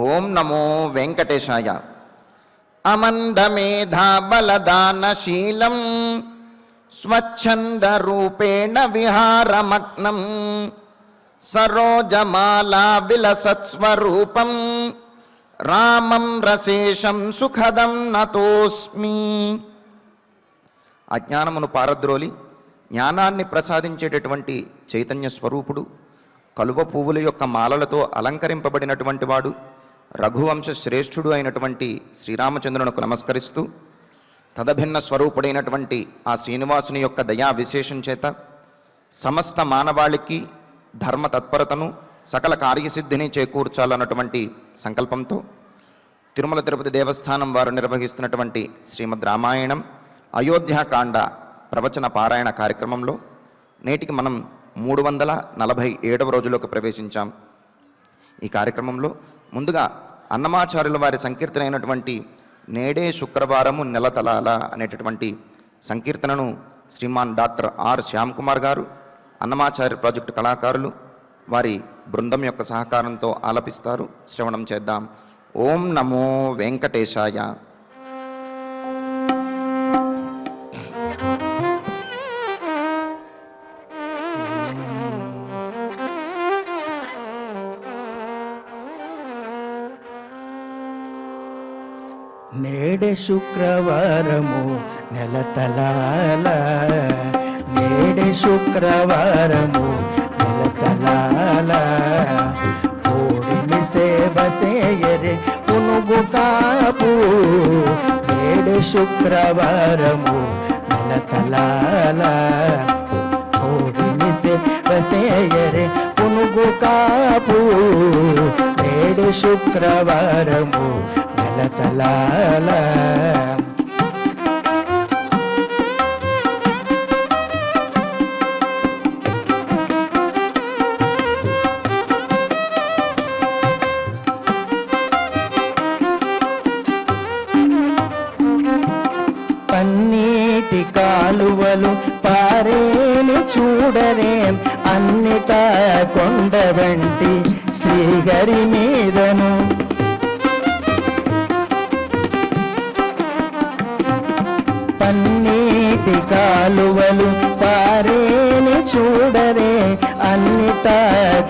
ఓం నమో వెంకటేశాయ. అమందమేధాబలదానశీలం స్వచ్ఛంద రూపేణ విహారమగ్నం సరోజమాలా విలసత్స్వరూపం రామం రసేషం సుఖదం నతోస్మి. అజ్ఞానమును పారద్రోలి జ్ఞానాన్ని ప్రసాదించేటటువంటి చైతన్య స్వరూపుడు, కలువ పువ్వుల యొక్క మాలలతో అలంకరింపబడినటువంటి వాడు, రఘువంశ శ్రేష్ఠుడు అయినటువంటి శ్రీరామచంద్రునకు నమస్కరిస్తూ తదభిన్న స్వరూపుడైనటువంటి ఆ శ్రీనివాసుని యొక్క దయా విశేషం చేత సమస్త మానవాళికి ధర్మ తత్పరతను సకల కార్యసిద్ధిని చేకూర్చాలన్నటువంటి సంకల్పంతో తిరుమల తిరుపతి దేవస్థానం వారు నిర్వహిస్తున్నటువంటి శ్రీమద్ రామాయణం అయోధ్యాకాండ ప్రవచన పారాయణ కార్యక్రమంలో నేటికి మనం 347వ రోజులోకి ప్రవేశించాం. ఈ కార్యక్రమంలో ముందుగా అన్నమాచార్యుల వారి సంకీర్తన అయినటువంటి నేడే శుక్రవారము నెలతలాల అనేటటువంటి సంకీర్తనను శ్రీమాన్ డాక్టర్ ఆర్ శ్యామ్ కుమార్ గారు, అన్నమాచార్య ప్రాజెక్టు కళాకారులు వారి బృందం యొక్క సహకారంతో ఆలపిస్తారు. శ్రవణం చేద్దాం. ఓం నమో వెంకటేశాయ. నేడే శుక్రవారము నెలతలాల, నేడే శుక్రవారము నెలతలాల, కోడిని సేవ సేయరే పునుగు కాపు. నేడే శుక్రవారము నెలతలాల, కోడిని సేవ సేయరే పునుగు కాపు. నేడే శుక్రవారము నెలతలాల. పన్నీటి కాలువలు పారేని చూడరే, అన్నిటా కొండ వంటి శ్రీహరి మీదను. పన్నీటి కాలువలు పారేని చూడరే, అన్నిటా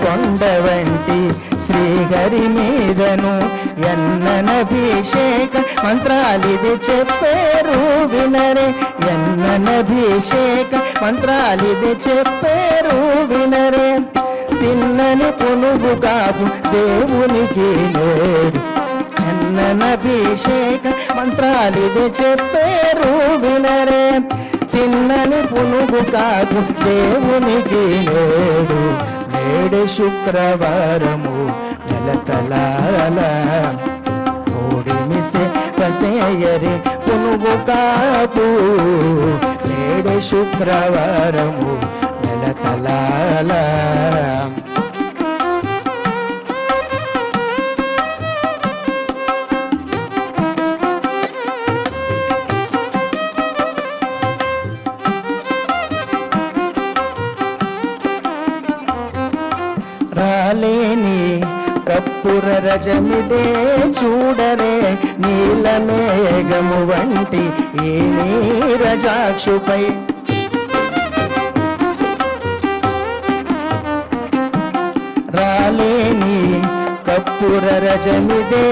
కొండ వంటి శ్రీహరి మీదను. ఎన్ననభిషేక మంత్రాలిది చెప్పారు వినరే, ఎన్ననభిషేక మంత్రాలిది చెప్పారు వినరే. తిన్నని పునుగు కాపు దేవునికి నేడు, ఎన్ననభిషేక మంత్రాలిది చెప్పారు వినరే. తిన్నని పునుగు కాపు దేవునికి నేడు, నేడు శుక్రవారము నెలతలాల, కోడిమిసే కసేయరి పునుగు కాపు. నేడు శుక్రవారము నెలతలాల. రాలేని కప్పుర రజమిదే చూడరే, నీలమేఘము వంటి ఈ నీరజాక్షుపై. రాలేని కప్పుర రజమిదే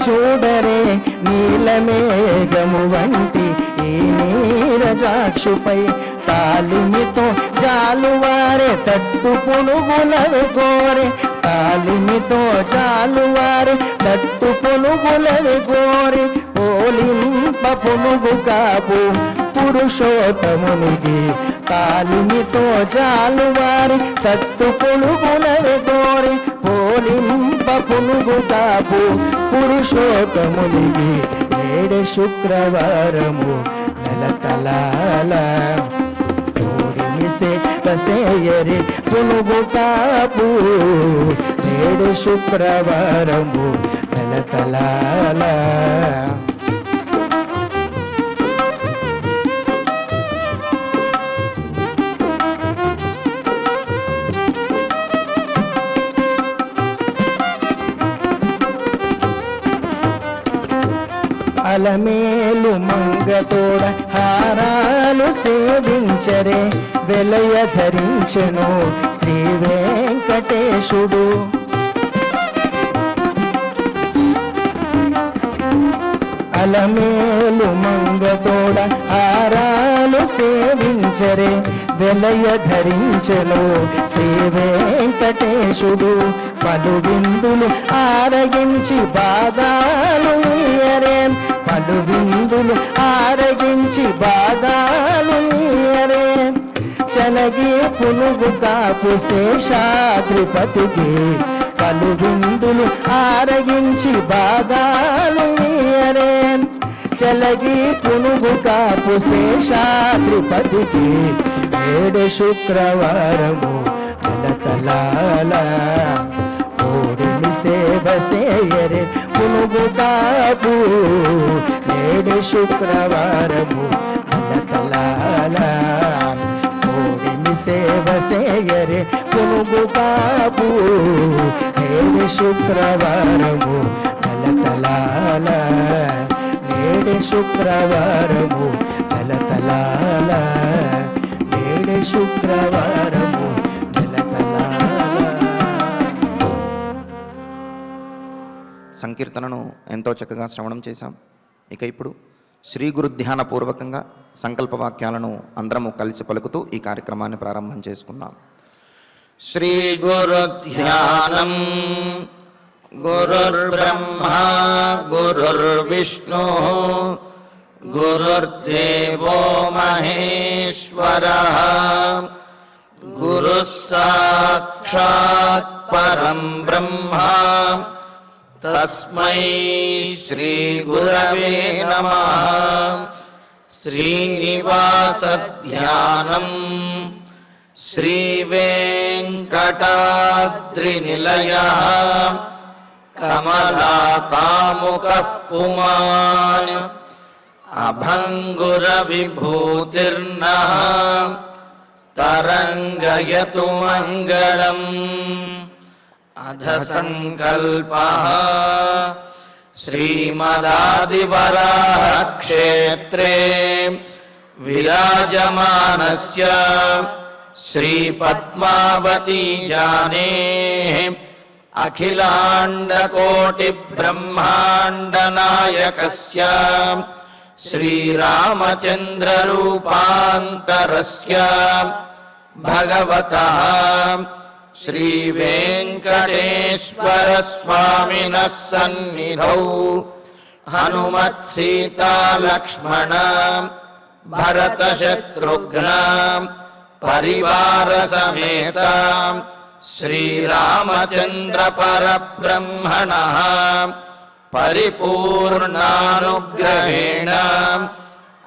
చూడరే, నీలమేఘము వంటి ఈ నీరజాక్షుపై. తాలిమితో జాలువారే తట్టు పునుగులవి గోరే, తాలిమితో జాలువారే తట్టు పునుగులవి గోరే. పోలింప పునుగు కాపు పురుషోత్తమునికి, తాలిమితో జాలువారే తట్టు పునుగులవి గోరే. పోలింప పునుగు కాపు పురుషోత్తమునికి, నేడే శుక్రవారము నెలతలాల, కోడిమిసే కసేయరి పునుగు కాపు. నేడు శుక్రవారము నెలతలాల. అలమేలు మంగతోడ హారాలు సేవించరే వెలయ ధరించెను శ్రీ వెంకటేశుడు. అలమేలు మంగతోడ హారాలు సేవించరే వెలయ ధరించెను శ్రీ వెంకటేశుడు. పలు విందులు ఆరగించి బాగాలు ఇయ్యరే పలు విందులు ఆరగించి బాగాలు ఇయ్యరే చనగి పునుగు కాపు శేషాద్రిపతికి పలు విందులు ఆరగించి బాగాలు ఇయ్యరే చలగి పునుగు కాపు శేషాద్రిపతికి ఏడు శుక్రవారము తలతలాల కోడిని సేవ సేయరే పునుగు కాపు ఏడు శుక్రవారము తలతలాల కోడిని సేవ సేయరే పునుగు కాపు ఏడు శుక్రవారము తలతలాల నేడు శుక్రవారము తలతలాల నేడు శుక్రవారము తలతలాల. సంకీర్తనను ఎంతో చక్కగా శ్రవణం చేశాం. ఇక ఇప్పుడు శ్రీ గురు ధ్యాన పూర్వకంగా సంకల్ప వాక్యాలను అందరము కలిసి పలుకుతూ ఈ కార్యక్రమాన్ని ప్రారంభం చేసుకుందాం. శ్రీ గురు ధ్యానం. గురుర్బ్రహ్మా గురుర్విష్ణు గురుర్దేవో మహేశ్వరః గురుః సాక్షాత్ పరం బ్రహ్మ తస్మై శ్రీ గురవే నమః. శ్రీనివాస ధ్యానం. శ్రీ వెంకటాద్రినిలయః కమలాకాముకః పుమాన్ అభంగుర విభూతిర్నః తరంగయతు మంగళం. అధ సంకల్పః. శ్రీమదాదివరాహ క్షేత్రే విరాజమానస్య శ్రీ పద్మావతీ జానేః అఖిలాండకోటి బ్రహ్మాండ నాయకస్య శ్రీరామచంద్ర రూపాంతరస్య భగవతః శ్రీ వెంకటేశ్వర స్వామినః సన్నిధౌ హనుమత్ సీతా లక్ష్మణ భరత శత్రుఘ్న పరివార సమేత శ్రీరామచంద్ర పరబ్రహ్మణః పరిపూర్ణానుగ్రహేణ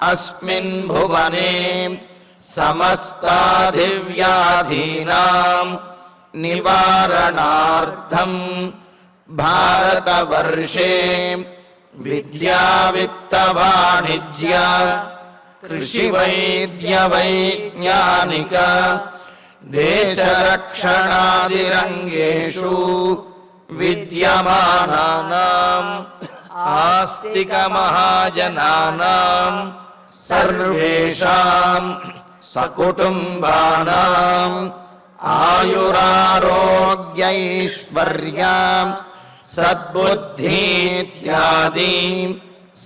అస్మిన్ భువనే సమస్తాదివ్యాధీనాం నివారణార్థం భారతవర్షే విద్యా విత్త వాణిజ్య కృషి వైద్య వైజ్ఞానిక దేశరక్షణాదిరంగేషు విద్యమానానాం ఆస్తిక మహాజనానాం సర్వేషాం సకుటుంబానాం ఆయురారోగ్యైశ్వర్యం సద్బుద్ధీత్యాది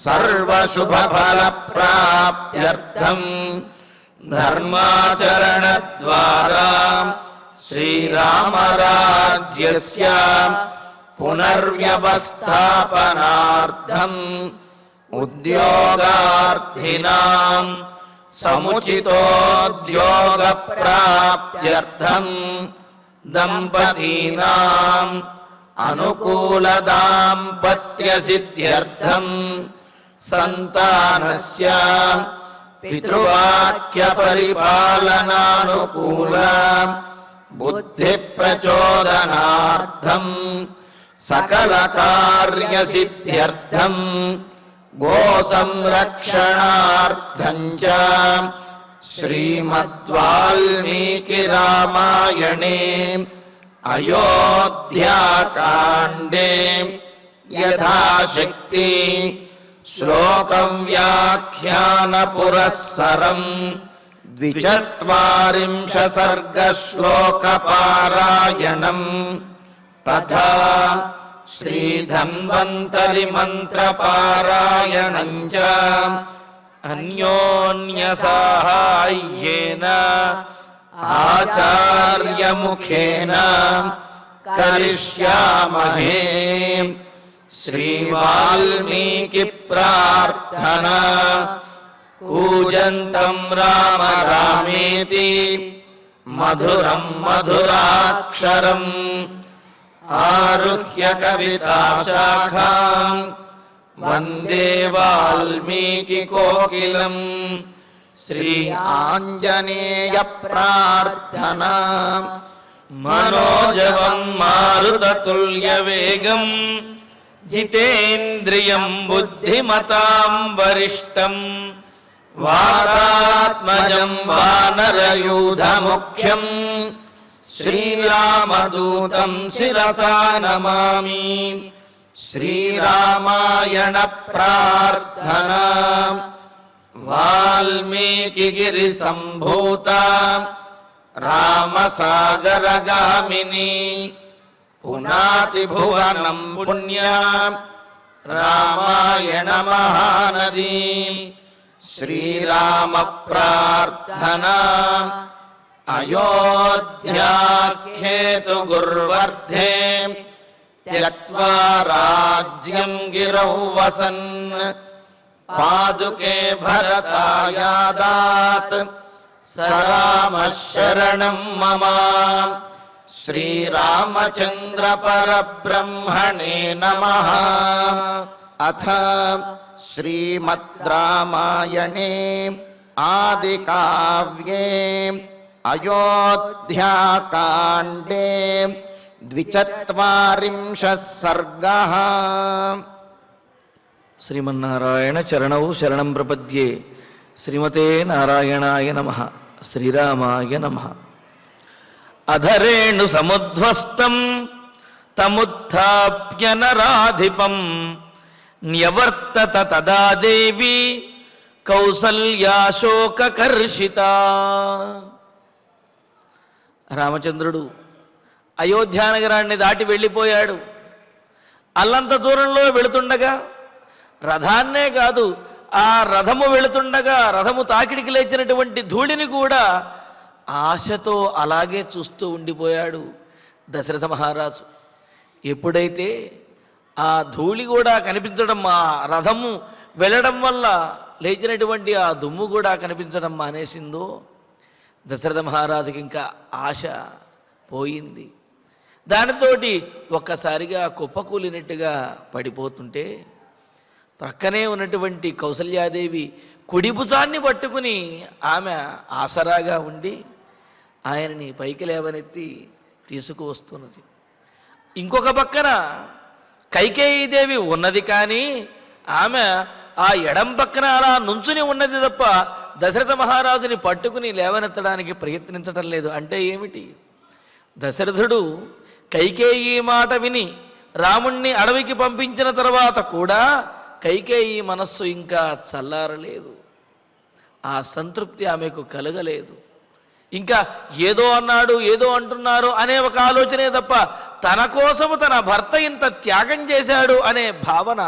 సర్వశుభఫలప్రాప్త్యర్థం ధర్మాచరణద్వారా శ్రీరామరాజ్యస్య పునర్వ్యవస్థాపనార్థం ఉద్యోగార్థినాం సముచితోద్యోగప్రాప్త్యర్థం దంపతీనాం అనుకూల దాంపత్యసిద్ధ్యర్థం సంతానస్య పితృవాక్య పరిపాలనానుకూల బుద్ధి ప్రచోదనార్థం సకల కార్యసిద్ధ్యర్థం గో సంరక్షణార్థం చ శ్రీమద్వాల్మీకి రామాయణే అయోధ్యాకాండే యథాశక్తి శ్లోకవ్యాఖ్యానపురస్సరం 24 सर्गश्लोकपारायणं तथा श्रीधन्वन्तरि मन्त्रपारायणं च अन्योन्यसाहाय्येन आचार्यमुखेन करिष्यामहे। श्रीवाल्मीकि प्रार्थना कूजन्तं राम रामेति मधुरं मधुराक्षरम् आरुह्य कविताशाखां वन्दे वाल्मीकि कोकिलम्। श्री आञ्जनेय प्रार्थना मनोजवं मारुततुल्यवेगं जितेन्द्रियं बुद्धिमतां वरिष्ठं वातात्मजं वानरयूथमुख्यं श्रीरामदूतं शिरसा नमामि। श्रीरामायण प्रार्थना वाल्मीकिगिरिसम्भूता रामसागरगामिनी पुनातिभुवनं पुण्या रामायण महानदी। श्रीराम प्रार्थना अयोध्याख्येतु गुर्वर्धे त्यक्त्वा राज्यं गिरौ वसन् पादुके भरतायादात् स रामः शरणं मम। श्रीरामचन्द्र परब्रह्मणे नमः। अथ श्रीमद् रामायणे आदिकाव्ये अयोध्याकाण्डे 24 सर्गः। శ్రీమన్నారాయణ చరణౌ శరణం ప్రపద్యే. శ్రీమతే నారాయణాయ నమః. శ్రీరామాయ నమః. అధరేణు సముద్ధ్వస్తం తముత్థాప్య నరాధిపం న్యవర్తత తదా దేవి కౌసల్యాశోకకర్షిత. రామచంద్రుడు అయోధ్యానగరాన్ని దాటి వెళ్ళిపోయాడు. అల్లంత దూరంలో వెళుతుండగా రథాన్నే కాదు, ఆ రథము వెళుతుండగా రథము తాకిడికి లేచినటువంటి ధూళిని కూడా ఆశతో అలాగే చూస్తూ ఉండిపోయాడు దశరథ మహారాజు. ఎప్పుడైతే ఆ ధూళి కూడా కనిపించడం, ఆ రథము వెళ్ళడం వల్ల లేచినటువంటి ఆ దుమ్ము కూడా కనిపించడం మానేసిందో దశరథ మహారాజుకి ఇంకా ఆశ పోయింది. దానితోటి ఒక్కసారిగా కుప్పకూలినట్టుగా పడిపోతుంటే ప్రక్కనే ఉన్నటువంటి కౌసల్యాదేవి కుడి భుజాన్ని పట్టుకుని ఆమె ఆసరాగా ఉండి ఆయనని పైకి లేవనెత్తి తీసుకువస్తున్నది. ఇంకొక పక్కన కైకేయీదేవి ఉన్నది, కానీ ఆమె ఆ ఎడం పక్కన అలా నుంచుని ఉన్నది తప్ప దశరథ మహారాజుని పట్టుకుని లేవనెత్తడానికి ప్రయత్నించటం లేదు. అంటే ఏమిటి? దశరథుడు కైకేయీ మాట విని రాముణ్ణి అడవికి పంపించిన తర్వాత కూడా కైకేయీ మనస్సు ఇంకా చల్లారలేదు. ఆ సంతృప్తి ఆమెకు కలగలేదు. ఇంకా ఏదో అన్నాడు, ఏదో అంటున్నారు అనే ఒక ఆలోచనే తప్ప తన కోసము తన భర్త ఇంత త్యాగం చేశాడు అనే భావన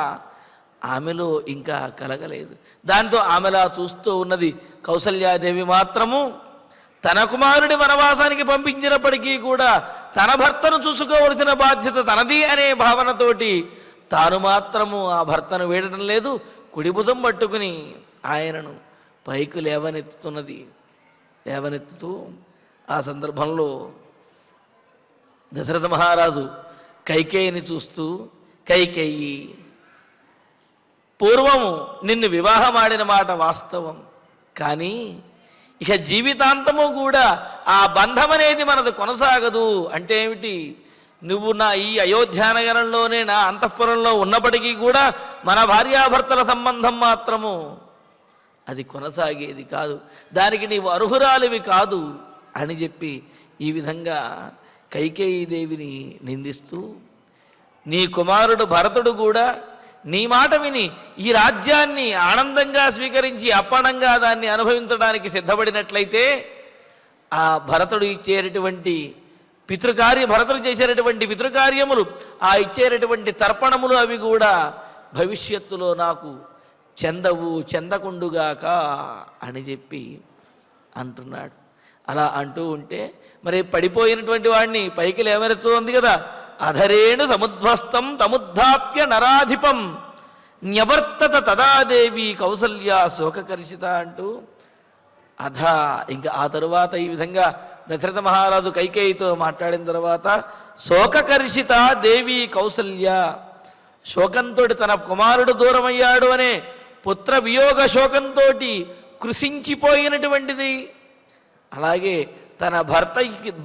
ఆమెలో ఇంకా కలగలేదు. దాంతో ఆమెలా చూస్తూ ఉన్నది. కౌసల్యాదేవి మాత్రము తన కుమారుడి వనవాసానికి పంపించినప్పటికీ కూడా తన భర్తను చూసుకోవలసిన బాధ్యత తనది అనే భావనతోటి తాను మాత్రము ఆ భర్తను వేడటం లేదు. కుడి భుజం పట్టుకుని ఆయనను పైకి లేవనెత్తుతున్నది. లేవనెత్తుతూ ఆ సందర్భంలో దశరథ మహారాజు కైకేయిని చూస్తూ, కైకేయి, పూర్వము నిన్ను వివాహమాడిన మాట వాస్తవం, కానీ ఇక జీవితాంతము కూడా ఆ బంధం అనేది మనది కొనసాగదు. అంటే ఏమిటి? నువ్వు నా ఈ అయోధ్యానగరంలోనే నా అంతఃపురంలో ఉన్నప్పటికీ కూడా మన భార్యాభర్తల సంబంధం మాత్రము అది కొనసాగేది కాదు, దానికి నీవు అర్హురాలివి కాదు అని చెప్పి ఈ విధంగా కైకేయీదేవిని నిందిస్తూ, నీ కుమారుడు భరతుడు కూడా నీ మాట విని ఈ రాజ్యాన్ని ఆనందంగా స్వీకరించి అప్పణంగా దాన్ని అనుభవించడానికి సిద్ధపడినట్లయితే ఆ భరతుడు ఇచ్చేటటువంటి భరతుడు చేసేటటువంటి పితృకార్యములు, ఆ ఇచ్చేటటువంటి తర్పణములు అవి కూడా భవిష్యత్తులో నాకు చెందకుండుగాక అని చెప్పి అంటున్నాడు. అలా అంటూ ఉంటే మరి పడిపోయినటువంటి వాడిని పైకి లేవనెత్తుంది కదా. అధరేణు సముద్భస్తం తముద్ధాప్య నరాధిపం న్యవర్తత తదాదేవి కౌసల్య శోకకర్షిత అంటూ ఇంకా ఆ తరువాత ఈ విధంగా దశరథ మహారాజు కైకేయితో మాట్లాడిన తర్వాత శోకకర్షిత దేవి కౌసల్య, శోకంతో తన కుమారుడు దూరమయ్యాడు అనే పుత్ర వియోగ శోకంతో కృషించిపోయినటువంటిది. అలాగే తన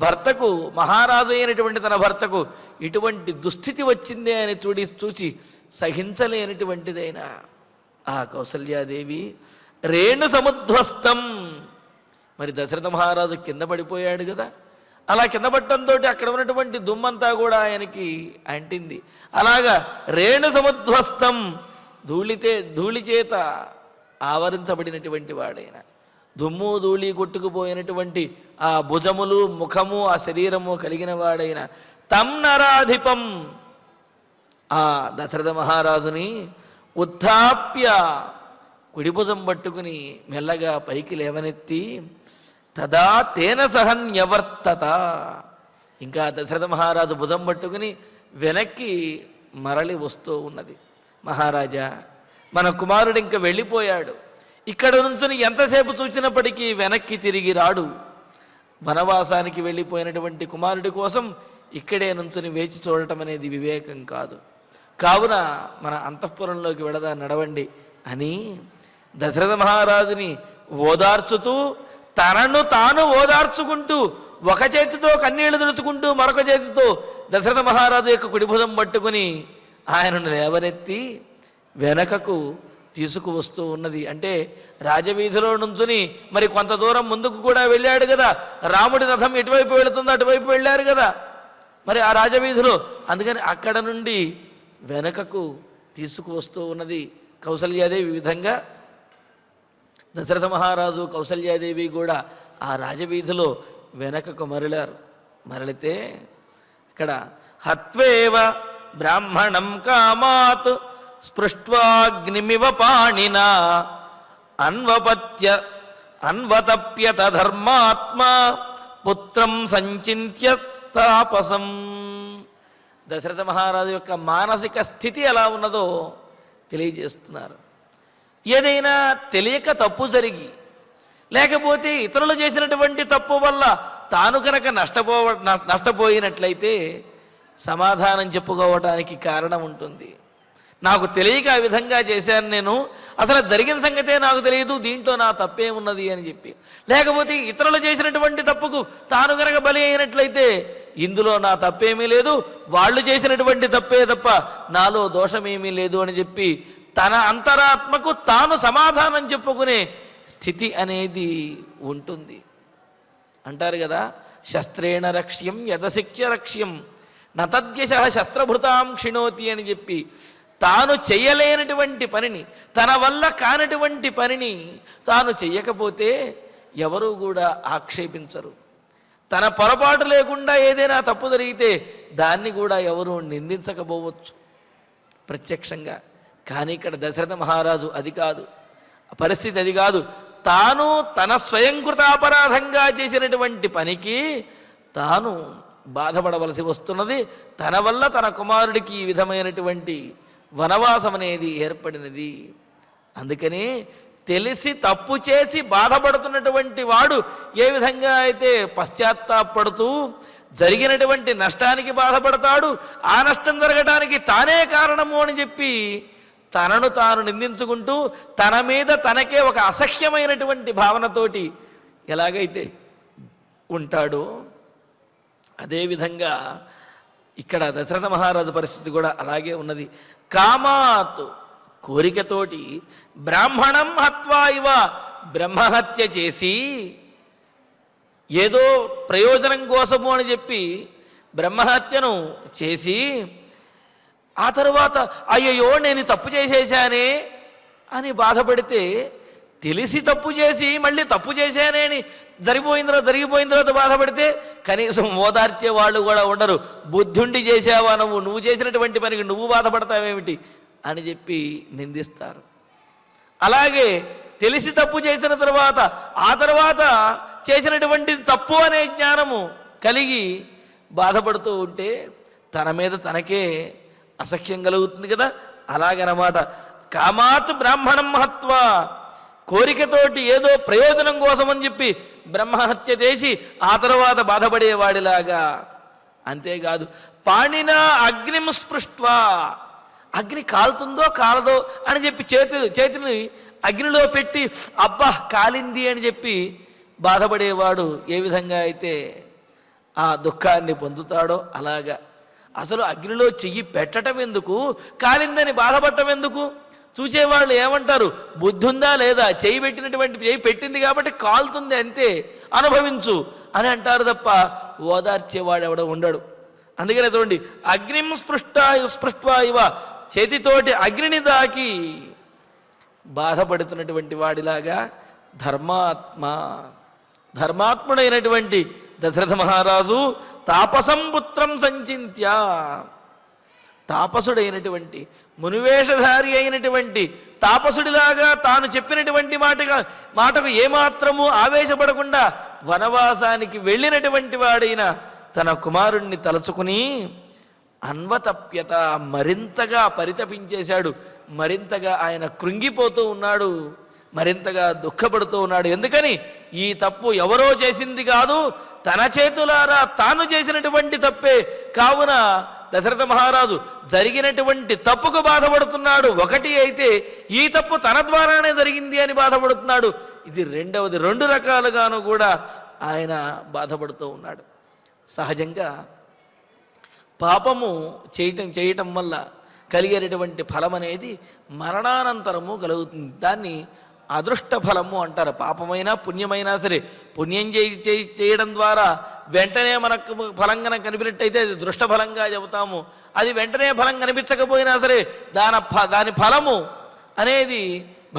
భర్తకు మహారాజు అయినటువంటి తన భర్తకు ఇటువంటి దుస్థితి వచ్చిందే అని చూసి సహించలేనటువంటిదైన ఆ కౌసల్యాదేవి రేణు సముద్ధ్వస్తం, మరి దశరథ మహారాజు కింద పడిపోయాడు కదా, అలా కింద పట్టడంతో అక్కడ ఉన్నటువంటి దుమ్మంతా కూడా ఆయనకి అంటింది. అలాగా రేణు సముద్ధ్వస్తం, ధూళి చేత ఆవరించబడినటువంటి వాడైన, దుమ్ము ధూళి కొట్టుకుపోయినటువంటి ఆ భుజములు ముఖము ఆ శరీరము కలిగిన వాడైన తం నరాధిపం, ఆ దశరథ మహారాజుని ఉత్థాప్య కుడి భుజం పట్టుకుని మెల్లగా పైకి లేవనెత్తి తదా తేన సహన్యవర్తత, ఇంకా దశరథ మహారాజు భుజం పట్టుకుని వెనక్కి మరలి వస్తూ ఉన్నది. మహారాజా, మన కుమారుడు ఇంకా వెళ్ళిపోయాడు, ఇక్కడ నుంచి ఎంతసేపు చూసినప్పటికీ వెనక్కి తిరిగి రాడు. వనవాసానికి వెళ్ళిపోయినటువంటి కుమారుడి కోసం ఇక్కడే నుంచుని వేచి చూడటం అనేది వివేకం కాదు. కావున మన అంతఃపురంలోకి వెళదా నడవండి అని దశరథ మహారాజుని ఓదార్చుతూ తనను తాను ఓదార్చుకుంటూ ఒక చేతితో కన్నీళ్లు తుడుచుకుంటూ మరొక చేతితో దశరథ మహారాజు యొక్క కుడిభుజం పట్టుకుని ఆయనను లేవనెత్తి వెనకకు తీసుకువస్తూ ఉన్నది. అంటే రాజవీధిలో నుంచుని మరి కొంత దూరం ముందుకు కూడా వెళ్ళాడు కదా, రాముడి రథం ఎటువైపు వెళుతుందో అటువైపు వెళ్ళారు కదా మరి ఆ రాజవీధిలో, అందుకని అక్కడ నుండి వెనకకు తీసుకువస్తూ ఉన్నది కౌసల్యాదేవి. విధంగా దశరథ మహారాజు కౌసల్యాదేవి కూడా ఆ రాజవీధిలో వెనకకు మరలితే ఇక్కడ హత్వేవ బ్రాహ్మణం కామాత్ స్పృష్ట్వాగ్నిమివ పాణినా అన్వతప్యత ధర్మాత్మా పుత్రం సంచింత్య తాపసం. దశరథ మహారాజు యొక్క మానసిక స్థితి ఎలా ఉన్నదో తెలియజేస్తున్నారు. ఏదైనా తెలియక తప్పు జరిగి లేకపోతే ఇతరులు చేసినటువంటి తప్పు వల్ల తాను కనుక నష్టపోయినట్లయితే సమాధానం చెప్పుకోవటానికి కారణం ఉంటుంది. నాకు తెలియక ఆ విధంగా చేశాను, నేను అసలు జరిగిన సంగతే నాకు తెలియదు, దీంట్లో నా తప్పే ఉన్నది అని చెప్పి, లేకపోతే ఇతరులు చేసినటువంటి తప్పుకు తాను కనుక బలి అయినట్లయితే ఇందులో నా తప్పేమీ లేదు, వాళ్ళు చేసినటువంటి తప్పే తప్ప నాలో దోషమేమీ లేదు అని చెప్పి తన అంతరాత్మకు తాను సమాధానం చెప్పుకునే స్థితి అనేది ఉంటుంది. అంటారు కదా, శస్త్రేణ రక్ష్యం యథశిక్ష్య రక్ష్యం నతద్యశ శస్త్రభృతాం క్షిణోతి అని చెప్పి తాను చెయ్యలేనటువంటి పనిని, తన వల్ల కానటువంటి పనిని తాను చెయ్యకపోతే ఎవరూ కూడా ఆక్షేపించరు. తన పొరపాటు లేకుండా ఏదైనా తప్పు జరిగితే దాన్ని కూడా ఎవరు నిందించకపోవచ్చు ప్రత్యక్షంగా. కానీ ఇక్కడ దశరథ మహారాజు అది కాదు, పరిస్థితి అది కాదు. తాను తన స్వయంకృతాపరాధంగా చేసినటువంటి పనికి తాను బాధపడవలసి వస్తున్నది. తన వల్ల తన కుమారుడికి ఈ విధమైనటువంటి వనవాసం అనేది ఏర్పడినది. అందుకని తెలిసి తప్పు చేసి బాధపడుతున్నటువంటి వాడు ఏ విధంగా అయితే పశ్చాత్తాపడుతూ జరిగినటువంటి నష్టానికి బాధపడతాడు, ఆ నష్టం జరగడానికి తానే కారణము అని చెప్పి తనను తాను నిందించుకుంటూ తన మీద తనకే ఒక అసహ్యమైనటువంటి భావనతోటి ఎలాగైతే ఉంటాడో అదేవిధంగా ఇక్కడ దశరథ మహారాజు పరిస్థితి కూడా అలాగే ఉన్నది. కామాత్ కోరికతోటి బ్రాహ్మణం హత్వా ఇవ బ్రహ్మహత్య చేసి ఏదో ప్రయోజనం కోసము అని చెప్పి బ్రహ్మహత్యను చేసి ఆ తర్వాత అయ్యయ్యో నేను తప్పు చేసేసానే అని బాధపడితే, తెలిసి తప్పు చేసి మళ్ళీ తప్పు చేశానే అని జరిగిపోయిన తర్వాత బాధపడితే కనీసం ఓదార్చే వాళ్ళు కూడా ఉండరు. బుద్ధుండి చేసావా, నువ్వు చేసినటువంటి పనికి నువ్వు బాధపడతావేమిటి అని చెప్పి నిందిస్తారు. అలాగే తెలిసి తప్పు చేసిన తర్వాత ఆ తర్వాత చేసినటువంటి తప్పు అనే జ్ఞానము కలిగి బాధపడుతూ ఉంటే తన మీద తనకే అసఖ్యం కలుగుతుంది కదా. అలాగనమాట. కామాత్ బ్రాహ్మణం మహత్వ, కోరికతోటి ఏదో ప్రయోజనం కోసం అని చెప్పి బ్రహ్మహత్య చేసి ఆ తర్వాత బాధపడేవాడిలాగా. అంతేకాదు, పాణినా అగ్నిం స్పృష్ట్వా, అగ్ని కాలుతుందో కాలదో అని చెప్పి చేతిని అగ్నిలో పెట్టి అబ్బా కాలింది అని చెప్పి బాధపడేవాడు ఏ విధంగా అయితే ఆ దుఃఖాన్ని పొందుతాడో అలాగా. అసలు అగ్నిలో చెయ్యి పెట్టడం ఎందుకు, కాలిందని బాధపడటం ఎందుకు? చూసేవాళ్ళు ఏమంటారు, బుద్ధి ఉందా లేదా, చెయ్యి పెట్టింది కాబట్టి కాలుతుంది అంతే, అనుభవించు అని అంటారు తప్ప ఓదార్చేవాడు ఎవడ ఉండడు. అందుకనే చూడండి, అగ్నిం స్పృష్ట్వా ఇవ, చేతితోటి అగ్నిని దాకి బాధపడుతున్నటువంటి వాడిలాగా ధర్మాత్ముడైనటువంటి దశరథ మహారాజు తాపసం పుత్రం సంచింత్య, తాపసుడైనటువంటి మునివేషధారి అయినటువంటి తాపసుడిలాగా తాను చెప్పినటువంటి మాటకు ఏమాత్రము ఆవేశపడకుండా వనవాసానికి వెళ్ళినటువంటి వాడైన తన కుమారుణ్ణి తలుచుకుని అన్వతప్యత, మరింతగా పరితపించేశాడు. మరింతగా ఆయన కృంగిపోతూ ఉన్నాడు, మరింతగా దుఃఖపడుతూ ఉన్నాడు. ఎందుకని? ఈ తప్పు ఎవరో చేసింది కాదు, తన చేతులారా తాను చేసినటువంటి తప్పే. కావున దశరథ మహారాజు జరిగినటువంటి తప్పుకు బాధపడుతున్నాడు. ఒకటి అయితే ఈ తప్పు తన ద్వారానే జరిగింది అని బాధపడుతున్నాడు. ఇది రెండవది. రెండు రకాలుగాను కూడా ఆయన బాధపడుతూ ఉన్నాడు. సహజంగా పాపము చేయటం వల్ల కలిగేటటువంటి ఫలం అనేది మరణానంతరము కలుగుతుంది. దాన్ని అదృష్ట ఫలము అంటారు. పాపమైనా పుణ్యమైనా సరే, పుణ్యం చేయడం ద్వారా వెంటనే మనకు ఫలం కనుక కనిపినట్టయితే అది దృష్ట ఫలంగా చెబుతాము. అది వెంటనే ఫలం కనిపించకపోయినా సరే దాని ఫలము అనేది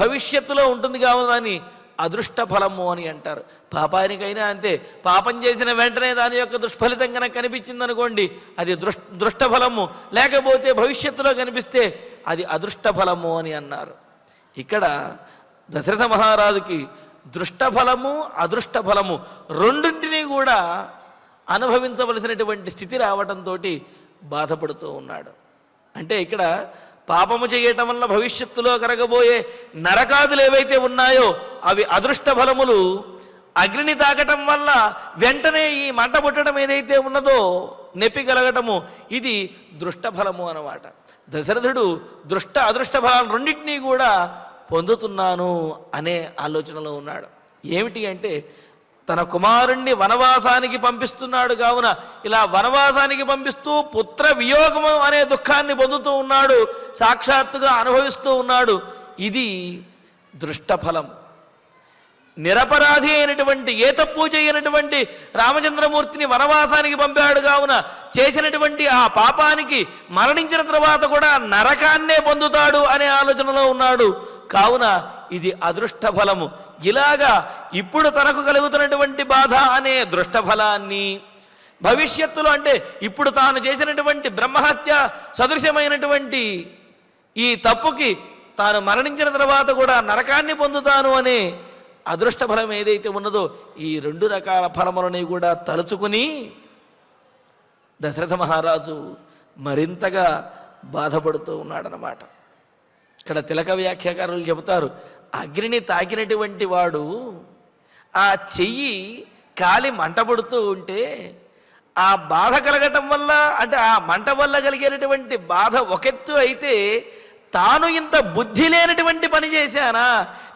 భవిష్యత్తులో ఉంటుంది కావున దాన్ని అదృష్ట ఫలము అని అంటారు. పాపానికైనా అంతే. పాపం చేసిన వెంటనే దాని యొక్క దుష్ఫలితం కనుక కనిపించింది అనుకోండి, అది దృష్ట ఫలము. లేకపోతే భవిష్యత్తులో కనిపిస్తే అది అదృష్ట ఫలము అని అన్నారు. ఇక్కడ దశరథ మహారాజుకి దృష్టఫలము అదృష్ట ఫలము రెండింటినీ కూడా అనుభవించవలసినటువంటి స్థితి రావడంతో బాధపడుతూ ఉన్నాడు. అంటే ఇక్కడ పాపము చేయటం వల్ల భవిష్యత్తులో కరగబోయే నరకాదులు ఏవైతే ఉన్నాయో అవి అదృష్ట ఫలములు. అగ్నిని తాకటం వల్ల వెంటనే ఈ మంట పుట్టడం ఏదైతే ఉన్నదో, నొప్పి కలగటము, ఇది దృష్టఫలము అన్నమాట. దశరథుడు అదృష్ట ఫలాలు రెండింటినీ కూడా పొందుతున్నాను అనే ఆలోచనలో ఉన్నాడు. ఏమిటి అంటే, తన కుమారుణ్ణి వనవాసానికి పంపిస్తున్నాడు కావున ఇలా వనవాసానికి పంపిస్తూ పుత్ర వియోగము అనే దుఃఖాన్ని పొందుతూ ఉన్నాడు, సాక్షాత్తుగా అనుభవిస్తూ ఉన్నాడు. ఇది దృష్టఫలం. నిరపరాధి అయినటువంటి, ఏ తప్పు చేయనటువంటి రామచంద్రమూర్తిని వనవాసానికి పంపాడు కావున చేసినటువంటి ఆ పాపానికి మరణించిన తర్వాత కూడా నరకాన్నే పొందుతాడు అనే ఆలోచనలో ఉన్నాడు. కావున ఇది అదృష్ట ఫలము. ఇలాగా ఇప్పుడు తనకు కలుగుతున్నటువంటి బాధ అనే దృష్ట ఫలాన్ని భవిష్యత్తులో, అంటే ఇప్పుడు తాను చేసినటువంటి బ్రహ్మహత్య సదృశ్యమైనటువంటి ఈ తప్పుకి తాను మరణించిన తర్వాత కూడా నరకాన్ని పొందుతాను అనే అదృష్ట ఫలం ఏదైతే ఉన్నదో ఈ రెండు రకాల ఫలములని కూడా తలుచుకుని దశరథ మహారాజు మరింతగా బాధపడుతూ ఉన్నాడనమాట. ఇక్కడ తిలక వ్యాఖ్యాకారులు చెబుతారు, అగ్నిని తాకినటువంటి వాడు ఆ చెయ్యి కాలి మంటపడుతూ ఉంటే ఆ బాధ కలగటం వల్ల, అంటే ఆ మంట వల్ల కలిగేటటువంటి బాధ ఒకెత్తు అయితే, తాను ఇంత బుద్ధి లేనటువంటి పని చేశానా,